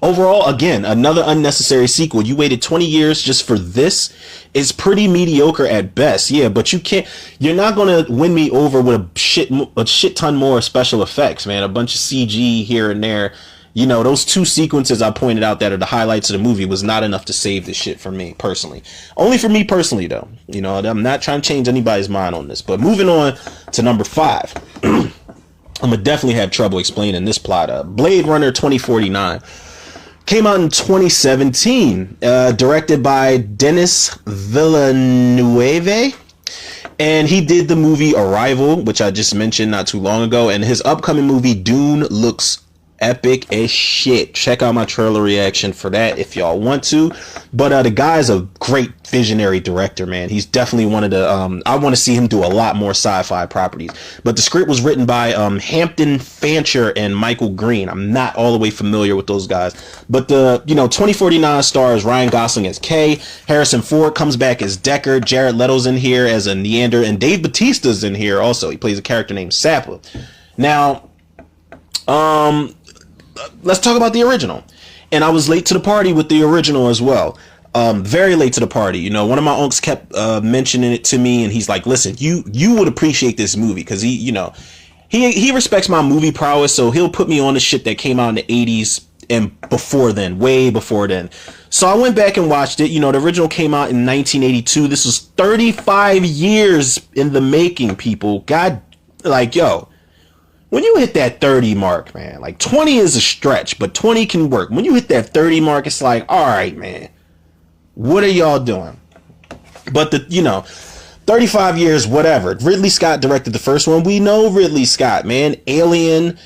overall, again, another unnecessary sequel. You waited 20 years just for this. It's pretty mediocre at best. Yeah, but you're not going to win me over with a shit ton more special effects, man. A bunch of CG here and there. Those two sequences I pointed out that are the highlights of the movie was not enough to save this shit for me personally. Only for me personally, though. I'm not trying to change anybody's mind on this. But moving on to number 5. I'm going to definitely have trouble explaining this plot. Blade Runner 2049. Came out in 2017, directed by Denis Villeneuve, and he did the movie Arrival, which I just mentioned not too long ago, and his upcoming movie Dune looks epic as shit. Check out my trailer reaction for that if y'all want to. But the guy's a great visionary director, man. He's definitely one of the I want to see him do a lot more sci-fi properties. But the script was written by Hampton Fancher and Michael Green. I'm not all the way familiar with those guys. But the 2049 stars Ryan Gosling as K, Harrison Ford comes back as Deckard, Jared Leto's in here as a Neander, and Dave Bautista's in here also. He plays a character named Sapper. Now, let's talk about the original. And I was late to the party with the original as well. Very late to the party. One of my uncles kept mentioning it to me, and he's like, listen, you would appreciate this movie, because he respects my movie prowess, so he'll put me on the shit that came out in the 80s and before then, way before then. So I went back and watched it. The original came out in 1982. This was 35 years in the making, people. God, when you hit that 30 mark, man, 20 is a stretch, but 20 can work. When you hit that 30 mark, it's like, all right, man, what are y'all doing? But 35 years, whatever. Ridley Scott directed the first one. We know Ridley Scott, man. Alien,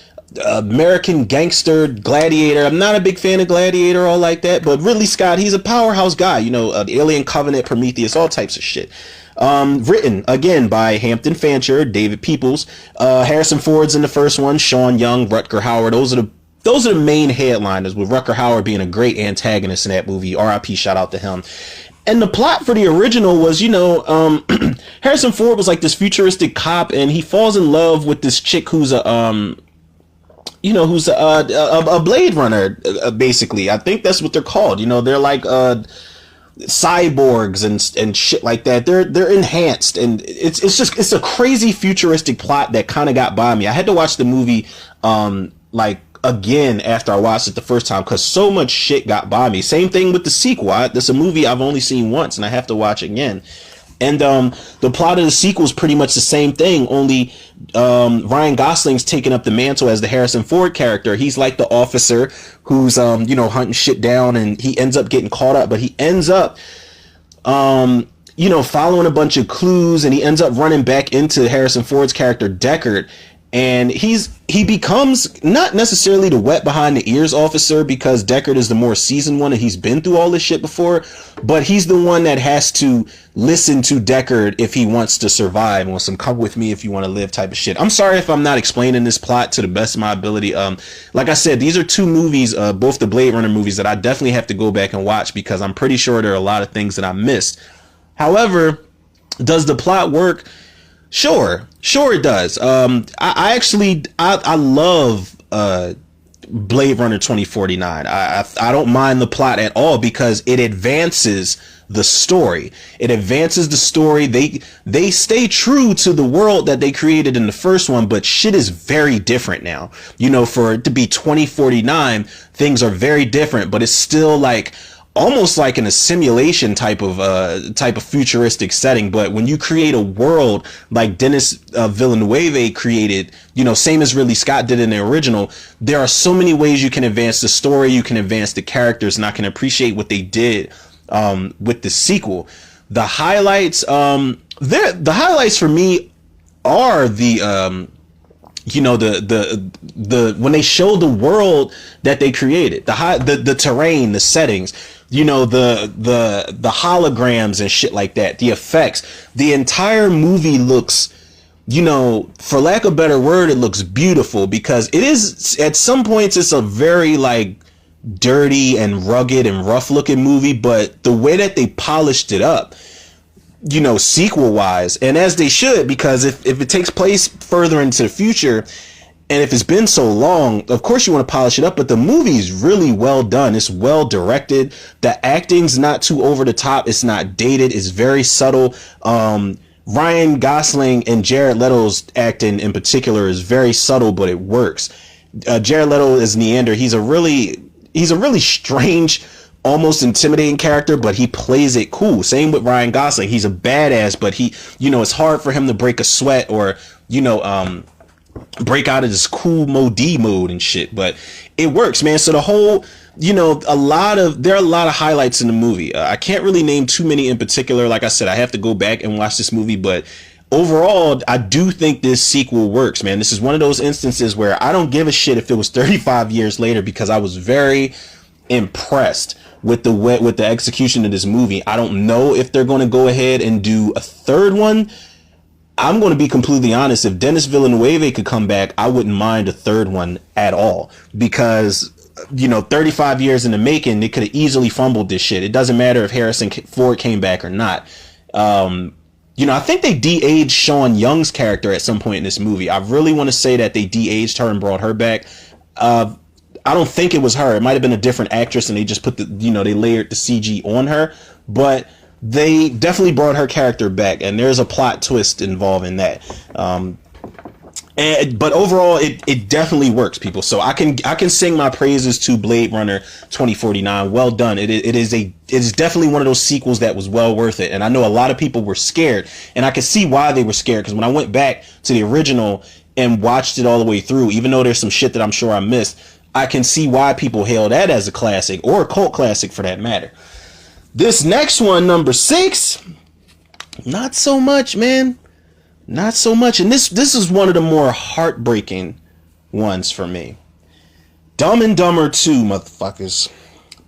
American Gangster, Gladiator. I'm not a big fan of Gladiator, all like that, but Ridley Scott, he's a powerhouse guy. The Alien Covenant, Prometheus, all types of shit. Written again by Hampton Fancher, David Peoples, Harrison Ford's in the first one, Sean Young, Rutger Hauer. Those are the main headliners, with Rutger Hauer being a great antagonist in that movie. R.I.P. Shout out to him. And the plot for the original was, Harrison Ford was like this futuristic cop, and he falls in love with this chick who's a Blade Runner, basically. I think that's what they're called. They're like cyborgs and shit like that. They're enhanced, and it's a crazy futuristic plot that kind of got by me. I had to watch the movie again after I watched it the first time, because so much shit got by me. Same thing with the sequel. This is a movie I've only seen once, and I have to watch again. And the plot of the sequel is pretty much the same thing, only Ryan Gosling's taking up the mantle as the Harrison Ford character. He's like the officer who's hunting shit down, and he ends up getting caught up, but he ends up following a bunch of clues, and he ends up running back into Harrison Ford's character Deckard. And he becomes not necessarily the wet behind the ears officer, because Deckard is the more seasoned one and he's been through all this shit before, but he's the one that has to listen to Deckard if he wants to survive, on some come with me if you want to live type of shit. I'm sorry if I'm not explaining this plot to the best of my ability. Like I said, these are two movies, both the Blade Runner movies, that I definitely have to go back and watch, because I'm pretty sure there are a lot of things that I missed. However, does the plot work? Sure it does. I love Blade Runner 2049. I don't mind the plot at all because it advances the story. It advances the story. They stay true to the world that they created in the first one, but shit is very different now. You know, for it to be 2049, things are very different, but it's still like almost like in a simulation type of futuristic setting. But when you create a world like Denis Villeneuve created, you know, same as Ridley Scott did in the original, there are so many ways you can advance the story, you can advance the characters, and I can appreciate what they did with the sequel. The highlights, the highlights for me are the you know, the when they show the world that they created, the terrain, the settings, you know, the holograms and shit like that, the effects. The entire movie looks, you know, for lack of a better word, it looks beautiful, because it is, at some points, it's a very like dirty and rugged and rough looking movie, but the way that they polished it up, you know, sequel wise, and as they should, because if it takes place further into the future, and if it's been so long, of course you want to polish it up, but the movie is really well done. It's well directed. The acting's not too over the top. It's not dated. It's very subtle. Ryan Gosling and Jared Leto's acting in particular is very subtle, but it works. Jared Leto is Neander. He's a really strange, almost intimidating character, but he plays it cool. Same with Ryan Gosling. He's a badass, but he, you know, it's hard for him to break a sweat or, you know, break out of this cool Modi mode and shit, but it works, man. So the whole, you know, there are a lot of highlights in the movie. I can't really name too many in particular. Like I said, I have to go back and watch this movie, but overall, I do think this sequel works, man. This is one of those instances where I don't give a shit if it was 35 years later, because I was very impressed with the execution of this movie. I don't know if they're going to go ahead and do a third one. I'm going to be completely honest. If Denis Villeneuve could come back, I wouldn't mind a third one at all, because, you know, 35 years in the making, they could have easily fumbled this shit. It doesn't matter if Harrison Ford came back or not. You know, I think they de-aged Sean Young's character at some point in this movie. I really want to say that they de-aged her and brought her back. I don't think it was her. It might have been a different actress, and they just put they layered the CG on her, but they definitely brought her character back, and there's a plot twist involving that. But overall, it definitely works, people. So I can sing my praises to Blade Runner 2049. Well done. It is definitely one of those sequels that was well worth it. And I know a lot of people were scared, and I can see why they were scared, because when I went back to the original and watched it all the way through, even though there's some shit that I'm sure I missed, I can see why people hail that as a classic, or a cult classic for that matter. This next one, number 6, not so much, man. Not so much. And this is one of the more heartbreaking ones for me. Dumb and Dumber 2, motherfuckers.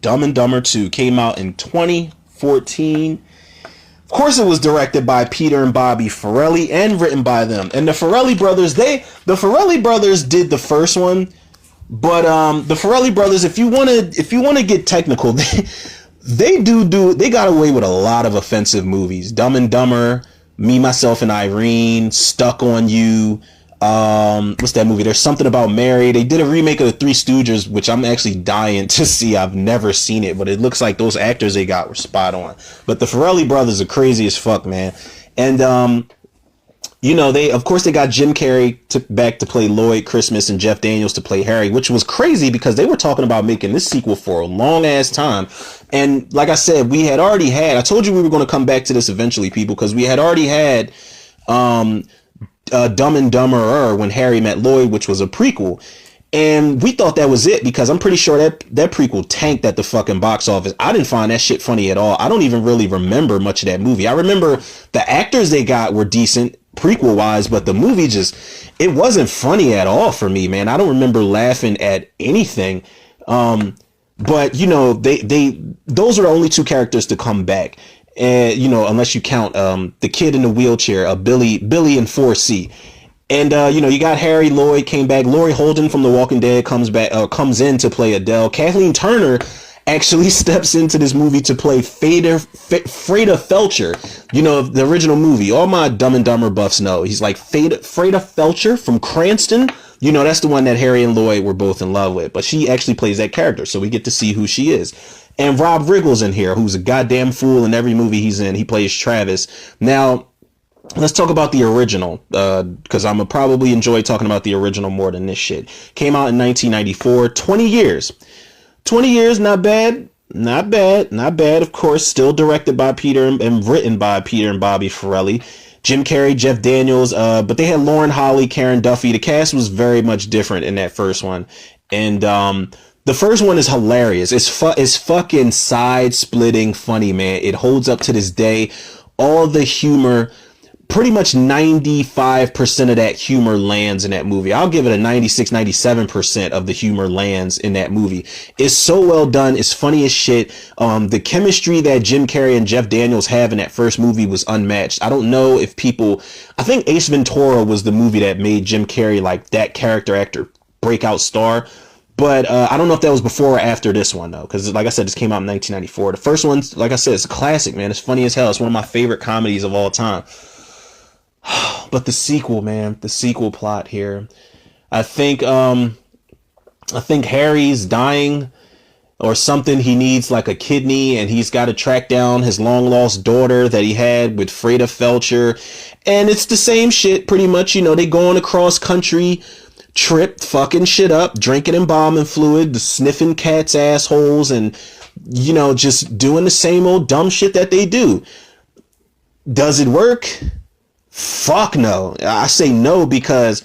Dumb and Dumber 2 came out in 2014. Of course, it was directed by Peter and Bobby Farrelly and written by them. And the Farrelly brothers, the Farrelly brothers did the first one, but the Farrelly brothers, if you want to get technical, they got away with a lot of offensive movies. Dumb and Dumber, Me, Myself, and Irene, Stuck on You. What's that movie? There's Something About Mary. They did a remake of The Three Stooges, which I'm actually dying to see. I've never seen it, but it looks like those actors they got were spot on. But the Farrelly brothers are crazy as fuck, man. And you know, they got Jim Carrey back to play Lloyd Christmas and Jeff Daniels to play Harry, which was crazy because they were talking about making this sequel for a long ass time. And like I said, I told you we were going to come back to this eventually, people, because we had already had Dumb and Dumberer When Harry Met Lloyd, which was a prequel. And we thought that was it, because I'm pretty sure that prequel tanked at the fucking box office. I didn't find that shit funny at all. I don't even really remember much of that movie. I remember the actors they got were decent prequel wise, but the movie it wasn't funny at all for me, man. I don't remember laughing at anything. But you know, those are the only two characters to come back. And you know, unless you count the kid in the wheelchair, Billy in 4C. And you know, you got Harry Lloyd came back. Laurie Holden from The Walking Dead comes in to play Adele. Kathleen Turner actually steps into this movie to play Freda Felcher. You know, the original movie. All my Dumb and Dumber buffs know he's like Freda Felcher from Cranston, You know, that's the one that Harry and Lloyd were both in love with, but she actually plays that character, so we get to see who she is. And Rob Riggle's in here, who's a goddamn fool in every movie he's in. He plays Travis. Now, let's talk about the original, because I'm gonna probably enjoy talking about the original more than this shit. Came out in 1994, 20 years. 20 years, not bad. Not bad, not bad. Of course, still directed by Peter and written by Peter and Bobby Farrelly. Jim Carrey, Jeff Daniels, but they had Lauren Holly, Karen Duffy. The cast was very much different in that first one. And the first one is hilarious. It's fucking side-splitting funny, man. It holds up to this day. All the humor, pretty much 95% of that humor lands in that movie. I'll give it a 96, 97% of the humor lands in that movie. It's so well done. It's funny as shit. The chemistry that Jim Carrey and Jeff Daniels have in that first movie was unmatched. I don't know if I think Ace Ventura was the movie that made Jim Carrey like that character actor breakout star. But I don't know if that was before or after this one, though, because like I said, this came out in 1994. The first one, like I said, it's a classic, man. It's funny as hell. It's one of my favorite comedies of all time. But the sequel, man, the sequel plot here. I think Harry's dying or something. He needs like a kidney, and he's got to track down his long lost daughter that he had with Freda Felcher. And it's the same shit pretty much. You know, they go on a cross country trip, fucking shit up, drinking embalming fluid, sniffing cats' assholes, and, you know, just doing the same old dumb shit that they do. Does it work? Fuck no. I say no because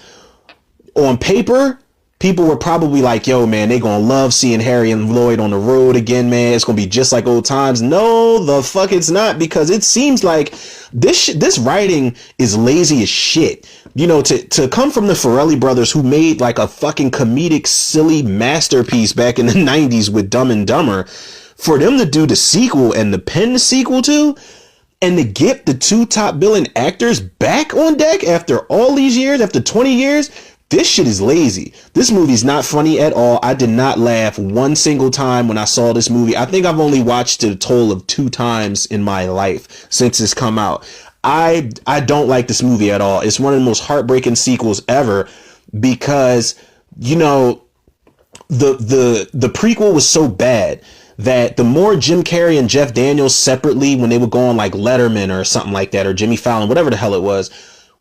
on paper, people were probably like, yo, man, they gonna love seeing Harry and Lloyd on the road again, man. It's gonna be just like old times. No, the fuck it's not, because it seems like this writing is lazy as shit. You know, to come from the Farrelly brothers, who made like a fucking comedic, silly masterpiece back in the 90s with Dumb and Dumber, for them to do the sequel and to pen the sequel to, and to get the two top billing actors back on deck after all these years, after 20 years, this shit is lazy. This movie's not funny at all. I did not laugh one single time when I saw this movie. I think I've only watched it a total of 2 times in my life since it's come out. I don't like this movie at all. It's one of the most heartbreaking sequels ever because, you know, the prequel was so bad that the more Jim Carrey and Jeff Daniels separately, when they would go on like Letterman or something like that, or Jimmy Fallon, whatever the hell it was,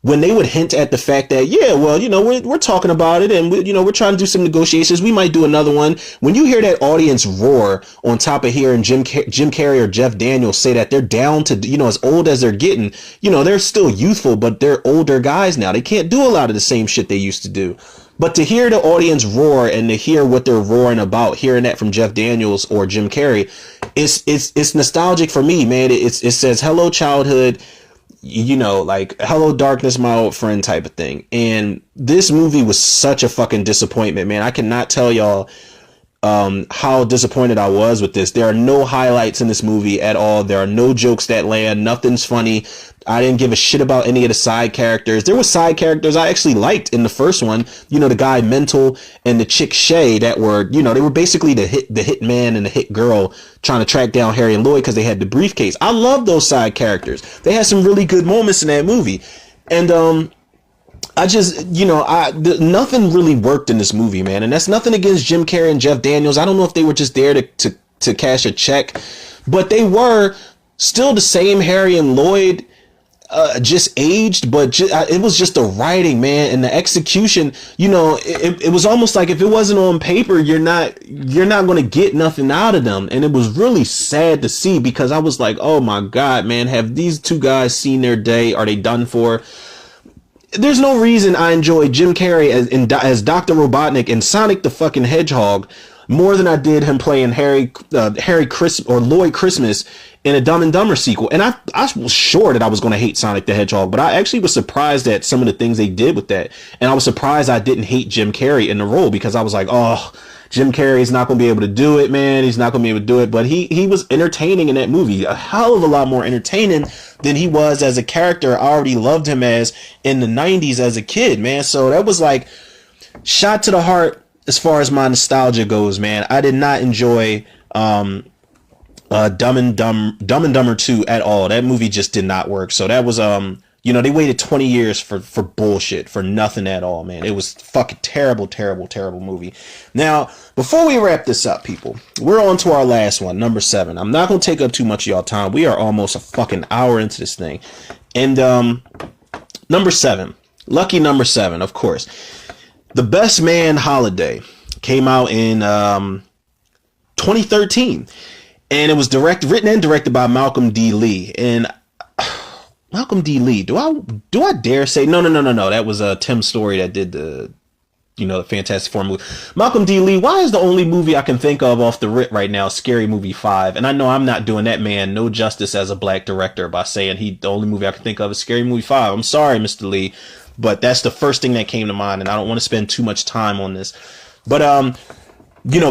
when they would hint at the fact that, yeah, well, you know, we're talking about it, and we're trying to do some negotiations. We might do another one. When you hear that audience roar on top of hearing Jim Carrey or Jeff Daniels say that they're down to, you know, as old as they're getting, you know, they're still youthful, but they're older guys now. They can't do a lot of the same shit they used to do. But to hear the audience roar and to hear what they're roaring about, hearing that from Jeff Daniels or Jim Carrey, it's nostalgic for me, man. It says hello childhood, you know, like hello darkness, my old friend type of thing. And this movie was such a fucking disappointment, man. I cannot tell y'all how disappointed I was with this. There are no highlights in this movie at all. There are no jokes that land. Nothing's funny. I didn't give a shit about any of the side characters. There were side characters I actually liked in the first one. You know, the guy Mental and the chick Shay that were, you know, they were basically the hit man and the hit girl trying to track down Harry and Lloyd because they had the briefcase. I love those side characters. They had some really good moments in that movie. And I just, you know, nothing really worked in this movie, man. And that's nothing against Jim Carrey and Jeff Daniels. I don't know if they were just there to cash a check, but they were still the same Harry and Lloyd, just aged, but it was just the writing, man, and the execution. You know, it was almost like if it wasn't on paper, you're not going to get nothing out of them. And it was really sad to see because I was like, oh my God, man, have these two guys seen their day? Are they done for? There's no reason I enjoy Jim Carrey as Dr. Robotnik and Sonic the fucking Hedgehog more than I did him playing Lloyd Christmas in a Dumb and Dumber sequel. And I was sure that I was going to hate Sonic the Hedgehog, but I actually was surprised at some of the things they did with that. And I was surprised I didn't hate Jim Carrey in the role because I was like, oh, Jim Carrey's not going to be able to do it, man. He's not going to be able to do it. But he was entertaining in that movie, a hell of a lot more entertaining than he was as a character I already loved him as in the 90s as a kid, man. So that was like shot to the heart as far as my nostalgia goes, man. I did not enjoy Dumb and Dumber 2 at all. That movie just did not work. So that was You know, they waited 20 years for bullshit, for nothing at all, man. It was fucking terrible, terrible, terrible movie. Now, before we wrap this up, people, we're on to our last one, number 7. I'm not going to take up too much of y'all time. We are almost a fucking hour into this thing. And number 7, lucky number 7, of course. The Best Man Holiday came out in 2013. And it was written and directed by Malcolm D. Lee. And Malcolm D. Lee, do I dare say no? That was Tim Story that did the Fantastic Four movie. Malcolm D. Lee, why is the only movie I can think of off the rip right now Scary Movie 5? And I know I'm not doing that man no justice as a black director by saying the only movie I can think of is Scary Movie 5. I'm sorry, Mr. Lee, but that's the first thing that came to mind, and I don't want to spend too much time on this. But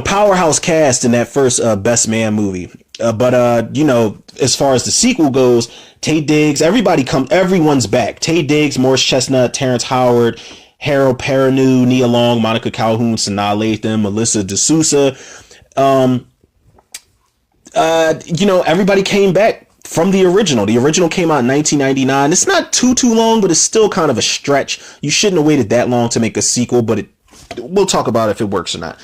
powerhouse cast in that first Best Man movie. But as far as the sequel goes, Taye Diggs, everyone's back. Taye Diggs, Morris Chestnut, Terrence Howard, Harold Perrineau, Nia Long, Monica Calhoun, Sanaa Lathan, Melissa D'Souza. Everybody came back from the original. The original came out in 1999. It's not too long, but it's still kind of a stretch. You shouldn't have waited that long to make a sequel, but we'll talk about if it works or not.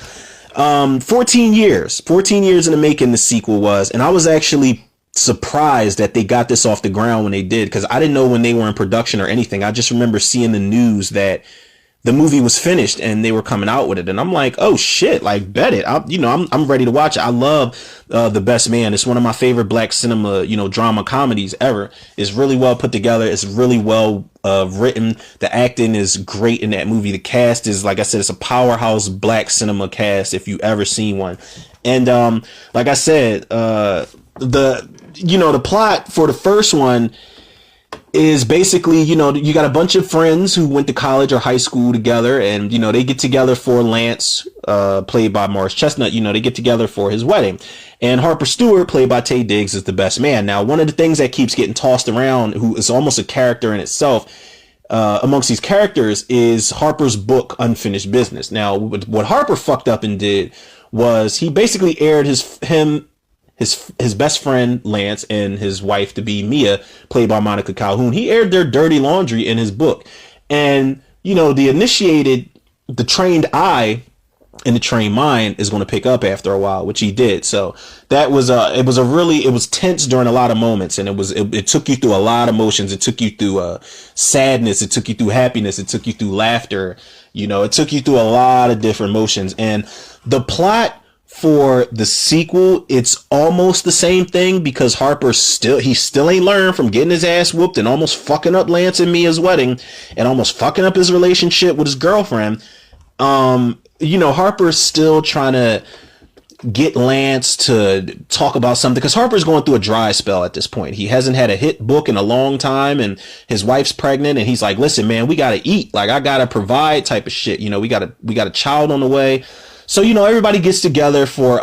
14 years in the making the sequel was, and I was actually surprised that they got this off the ground when they did, because I didn't know when they were in production or anything. I just remember seeing the news that the movie was finished and they were coming out with it, and I'm like, oh shit, like, bet it. I'm ready to watch it. I love The Best Man. It's one of my favorite black cinema, drama comedies ever. It's really well put together. It's really well written. The acting is great in that movie. The cast is, like I said, it's a powerhouse black cinema cast if you ever seen one. And like I said, the plot for the first one is basically, you got a bunch of friends who went to college or high school together, and, they get together for Lance, played by Morris Chestnut. They get together for his wedding. And Harper Stewart, played by Taye Diggs, is the best man. Now, one of the things that keeps getting tossed around, who is almost a character in itself, amongst these characters, is Harper's book, Unfinished Business. Now, what Harper fucked up and did was he basically aired his best friend Lance and his wife to be Mia, played by Monica Calhoun. He aired their dirty laundry in his book. And, the trained eye and the trained mind is going to pick up after a while, which he did. So that was it was tense during a lot of moments, and it took you through a lot of emotions. It took you through sadness, it took you through happiness, it took you through laughter. It took you through a lot of different emotions. And the plot for the sequel, it's almost the same thing, because Harper still ain't learned from getting his ass whooped and almost fucking up Lance and Mia's wedding and almost fucking up his relationship with his girlfriend. Harper's still trying to get Lance to talk about something, because Harper's going through a dry spell at this point. He hasn't had a hit book in a long time, and his wife's pregnant, and he's like, listen, man, we gotta eat. Like, I gotta provide type of shit. We got a child on the way. So, everybody gets together for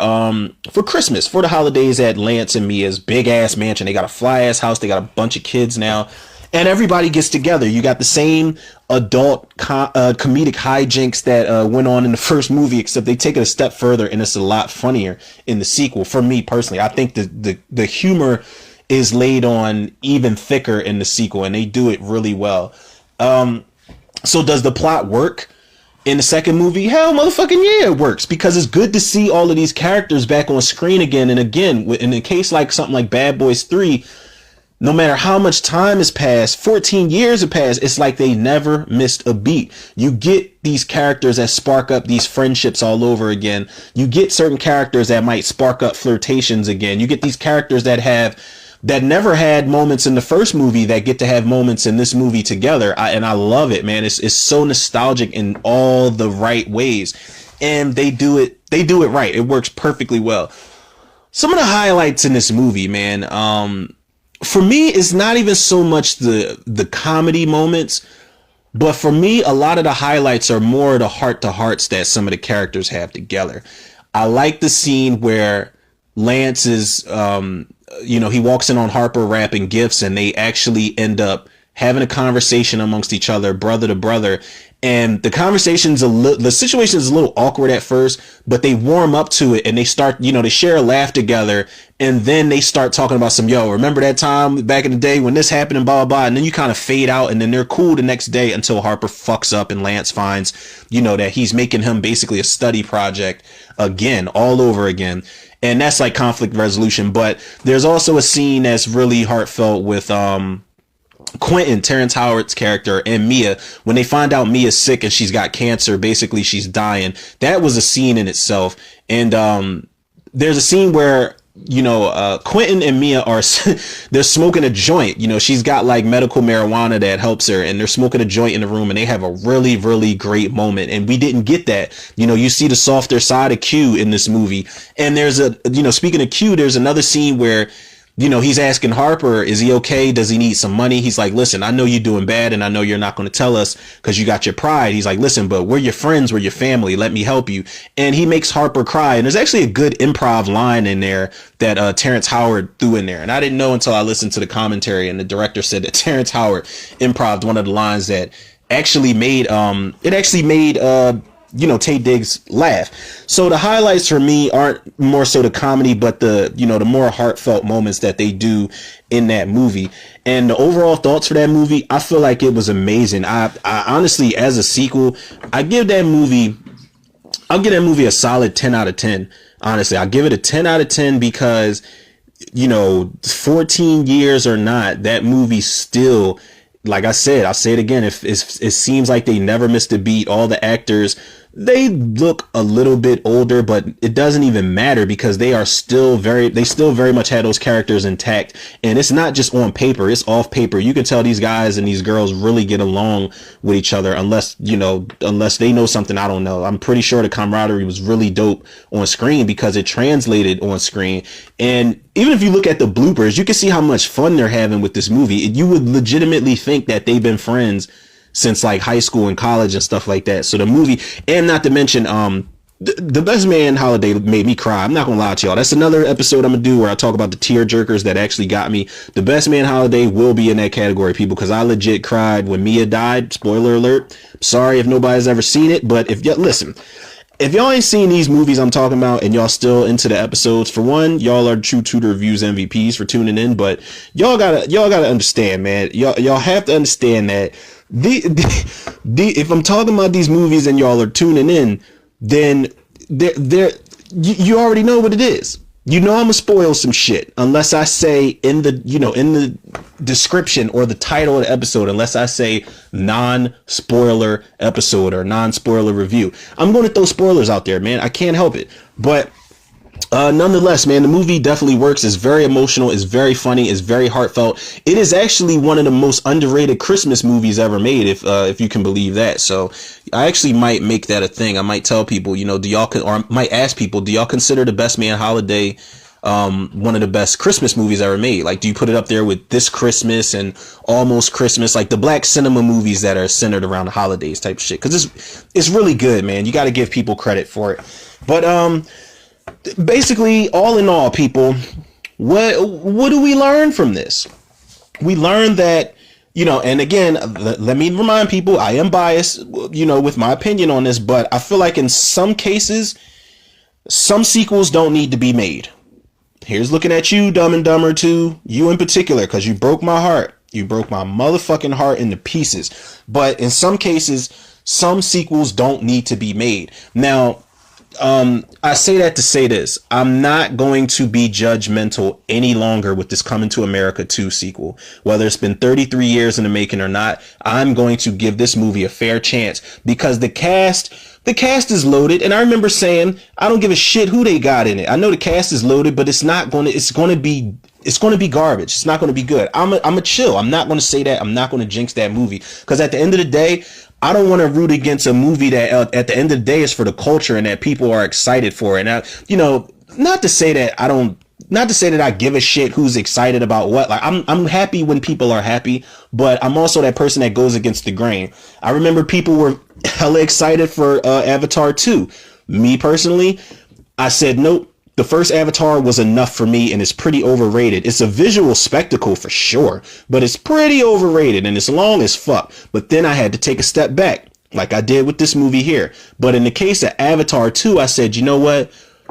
Christmas, for the holidays at Lance and Mia's big ass mansion. They got a fly ass house. They got a bunch of kids now, and everybody gets together. You got the same adult comedic hijinks that went on in the first movie, except they take it a step further, and it's a lot funnier in the sequel. For me personally, I think the humor is laid on even thicker in the sequel, and they do it really well. So does the plot work in the second movie? Hell motherfucking yeah, it works, because it's good to see all of these characters back on screen again and again. In a case like something like Bad Boys 3, no matter how much time has passed, 14 years have passed, it's like they never missed a beat. You get these characters that spark up these friendships all over again. You get certain characters that might spark up flirtations again. You get these characters that never had moments in the first movie that get to have moments in this movie together. And I love it, man. It's so nostalgic in all the right ways, and they do it right. It works perfectly well. Some of the highlights in this movie, man, for me, it's not even so much the comedy moments, but for me, a lot of the highlights are more the heart-to-hearts that some of the characters have together. I like the scene where Lance is, he walks in on Harper wrapping gifts, and they actually end up having a conversation amongst each other, brother to brother. And the situation is a little awkward at first, but they warm up to it and they start, they share a laugh together. And then they start talking about remember that time back in the day when this happened and blah, blah, blah. And then you kind of fade out and then they're cool the next day until Harper fucks up and Lance finds, that he's making him basically a study project again, all over again. And that's like conflict resolution. But there's also a scene that's really heartfelt with, Quentin, Terrence Howard's character, and Mia, when they find out Mia's sick and she's got cancer, basically she's dying. That was a scene in itself. And there's a scene where Quentin and Mia are they're smoking a joint. She's got like medical marijuana that helps her, and they're smoking a joint in the room, and they have a really, really great moment. And we didn't get that. You see the softer side of Q in this movie. And there's speaking of Q, there's another scene where he's asking Harper, is he okay? Does he need some money? He's like, listen, I know you're doing bad and I know you're not going to tell us because you got your pride. He's like, listen, but we're your friends. We're your family. Let me help you. And he makes Harper cry. And there's actually a good improv line in there that Terrence Howard threw in there. And I didn't know until I listened to the commentary, and the director said that Terrence Howard improv'd one of the lines that actually made Taye Diggs laugh. So the highlights for me aren't more so the comedy, but the more heartfelt moments that they do in that movie. And the overall thoughts for that movie, I feel like it was amazing. I honestly, as a sequel, I'll give that movie a solid 10 out of 10. Honestly, I'll give it a 10 out of 10 because, 14 years or not, that movie still, like I said, I'll say it again. If it seems like they never missed a beat. All the actors, they look a little bit older, but it doesn't even matter because they still very much have those characters intact. And it's not just on paper, it's off paper. You can tell these guys and these girls really get along with each other unless they know something I don't know. I'm pretty sure the camaraderie was really dope on screen because it translated on screen. And even if you look at the bloopers, you can see how much fun they're having with this movie. You would legitimately think that they've been friends since like high school and college and stuff like that. So the movie, and not to mention, the Best Man Holiday made me cry. I'm not gonna lie to y'all. That's another episode I'm gonna do where I talk about the tear jerkers that actually got me. The Best Man Holiday will be in that category, people, because I legit cried when Mia died. Spoiler alert. Sorry if nobody's ever seen it, but if y'all ain't seen these movies I'm talking about and y'all still into the episodes, for one, y'all are True Tudor Reviews MVPs for tuning in, but y'all gotta understand, man. Y'all have to understand that if I'm talking about these movies and y'all are tuning in, then you already know what it is. I'm gonna spoil some shit unless I say in the description or the title of the episode, unless I say non-spoiler episode or non-spoiler review. I'm going to throw spoilers out there, man. I can't help it. But nonetheless, man, the movie definitely works. It's very emotional. It's very funny. It's very heartfelt. It is actually one of the most underrated Christmas movies ever made, if you can believe that. So I actually might make that a thing. I might tell people, I might ask people, do y'all consider The Best Man Holiday one of the best Christmas movies ever made? Like, do you put it up there with This Christmas and Almost Christmas, like the black cinema movies that are centered around the holidays type of shit? Because it's really good, man. You got to give people credit for it. But basically, all in all, people, what do we learn from this? We learned that, and again, let me remind people, I am biased, with my opinion on this, but I feel like in some cases, some sequels don't need to be made. Here's looking at you, Dumb and Dumber 2, you in particular, because you broke my heart. You broke my motherfucking heart into pieces. But in some cases, some sequels don't need to be made. Now, I say that to say this. I'm not going to be judgmental any longer with this Coming to America 2 sequel. Whether it's been 33 years in the making or not, I'm going to give this movie a fair chance because the cast is loaded. And I remember saying, I don't give a shit who they got in it. I know the cast is loaded, but it's going to be garbage. It's not going to be good. I'm a chill. I'm not going to say that. I'm not going to jinx that movie because at the end of the day, I don't want to root against a movie that at the end of the day is for the culture and that people are excited for. And not to say that I give a shit who's excited about what. Like I'm happy when people are happy, but I'm also that person that goes against the grain. I remember people were hella excited for Avatar 2. Me personally, I said nope. The first Avatar was enough for me and it's pretty overrated. It's a visual spectacle for sure, but it's pretty overrated and it's long as fuck. But then I had to take a step back. like I did with this movie here. But in the case of Avatar 2, I said, you know what?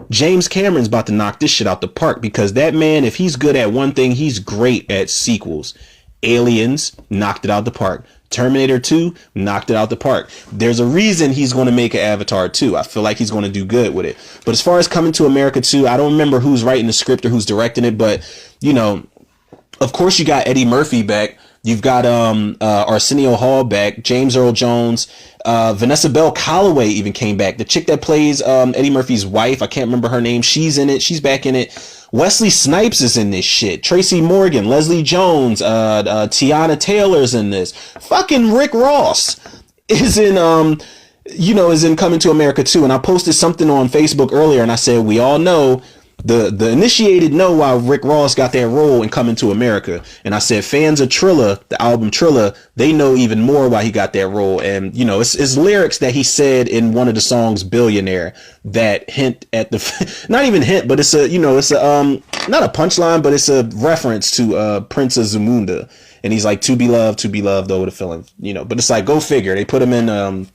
James Cameron's about to knock this shit out the park, because that man, if he's good at one thing, he's great at sequels. Aliens knocked it out the park. Terminator 2 knocked it out the park. There's a reason he's going to make an Avatar 2. I feel like he's going to do good with it. But as far as Coming to America 2, I don't remember who's writing the script or who's directing it, but you know, of course you got Eddie Murphy back. You've got Arsenio Hall back, James Earl Jones, Vanessa Bell Calloway even came back. The chick that plays Eddie Murphy's wife, I can't remember her name. She's in it. She's back in it. Wesley Snipes is in this shit. Tracy Morgan, Leslie Jones, Tiana Taylor's in this. Fucking Rick Ross is in is in Coming to America 2. And I posted something on Facebook earlier, and I said, we all know, the initiated know why Rick Ross got that role in Coming to America. And I said, fans of Triller, the album Triller, they know even more why he got that role. And, you know, it's lyrics that he said in one of the songs Billionaire that hint at the, not even hint, but it's a, you know, it's a, not a punchline, but it's a reference to Prince of Zamunda. And he's like, to be loved, though, with a feeling, you know, but it's like, go figure. They put him in,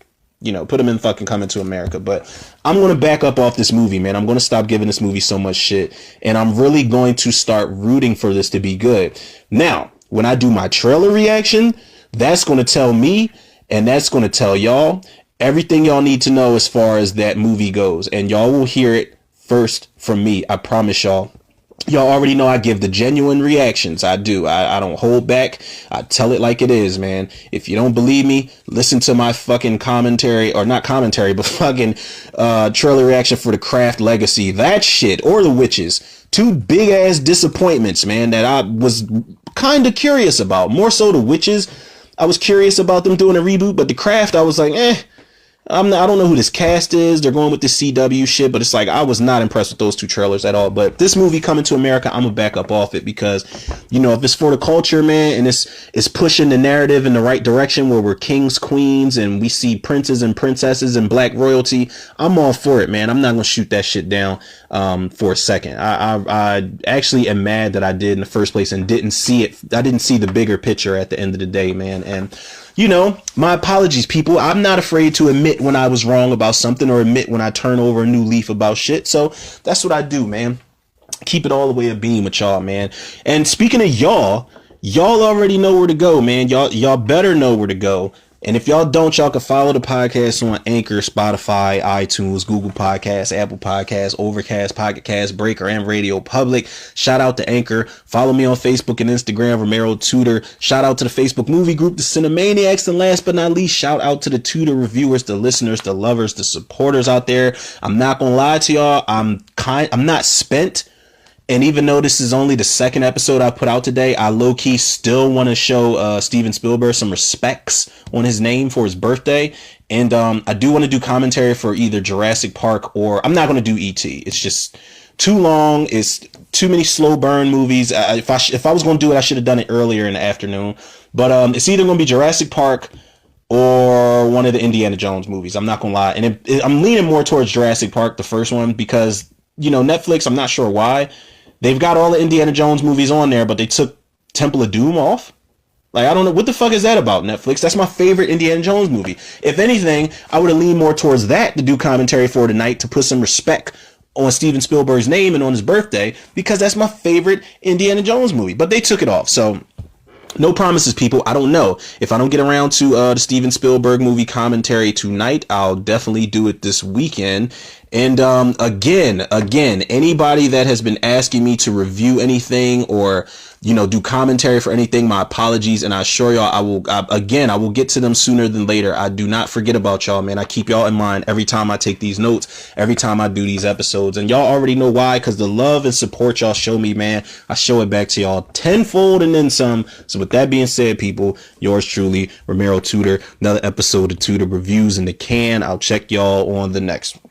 put him in fucking Coming to America. But I'm going to back up off this movie, man. I'm going to stop giving this movie so much shit. And I'm really going to start rooting for this to be good. Now, when I do my trailer reaction, that's going to tell me, and that's going to tell y'all everything y'all need to know as far as that movie goes. And y'all will hear it first from me. I promise y'all. Y'all already know I give the genuine reactions. I do. I don't hold back. I tell it like it is, man. If you don't believe me, listen to my fucking commentary, or not commentary, but fucking trailer reaction for The Craft Legacy. That shit, or The Witches. Two big ass disappointments, man, that I was kind of curious about. More so The Witches. I was curious about them doing a reboot, but The Craft, I was like, I don't know who this cast is. They're going with the CW shit, but it's like, I was not impressed with those two trailers at all. But this movie Coming to America, I'm gonna back up off it, because, you know, if it's for the culture, man, and it's pushing the narrative in the right direction where we're kings, queens, and we see princes and princesses and black royalty, I'm all for it, man. I'm not gonna shoot that shit down for a second. I actually am mad that I did in the first place and didn't see it. I didn't see the bigger picture at the end of the day, man. And you know, my apologies, people. I'm not afraid to admit when I was wrong about something, or admit when I turn over a new leaf about shit. So that's what I do, man. Keep it all the way a beam with y'all, man. And speaking of y'all already know where to go, man. Y'all better know where to go. And if y'all don't, y'all can follow the podcast on Anchor, Spotify, iTunes, Google Podcasts, Apple Podcasts, Overcast, Pocket Cast, Breaker, and Radio Public. Shout out to Anchor. Follow me on Facebook and Instagram, Romero Tudor. Shout out to the Facebook movie group, the Cinemaniacs. And last but not least, shout out to the Tudor reviewers, the listeners, the lovers, the supporters out there. I'm not gonna lie to y'all. I'm not spent. And even though this is only the second episode I put out today, I low-key still want to show Steven Spielberg some respects on his name for his birthday. And I do want to do commentary for either Jurassic Park, or I'm not going to do E.T. It's just too long. It's too many slow burn movies. If I was going to do it, I should have done it earlier in the afternoon. But it's either going to be Jurassic Park or one of the Indiana Jones movies. I'm not going to lie. And I'm leaning more towards Jurassic Park, the first one, because, you know, Netflix, I'm not sure why. They've got all the Indiana Jones movies on there, but they took Temple of Doom off. Like, I don't know. What the fuck is that about, Netflix? That's my favorite Indiana Jones movie. If anything, I would have leaned more towards that to do commentary for tonight, to put some respect on Steven Spielberg's name and on his birthday, because that's my favorite Indiana Jones movie. But they took it off. So no promises, people. I don't know. If I don't get around to the Steven Spielberg movie commentary tonight, I'll definitely do it this weekend. And again, anybody that has been asking me to review anything, or, you know, do commentary for anything, my apologies. And I assure y'all, I will get to them sooner than later. I do not forget about y'all, man. I keep y'all in mind every time I take these notes, every time I do these episodes. And y'all already know why, because the love and support y'all show me, man, I show it back to y'all tenfold and then some. So with that being said, people, yours truly, Romero Tudor, another episode of Tudor Reviews in the can. I'll check y'all on the next one.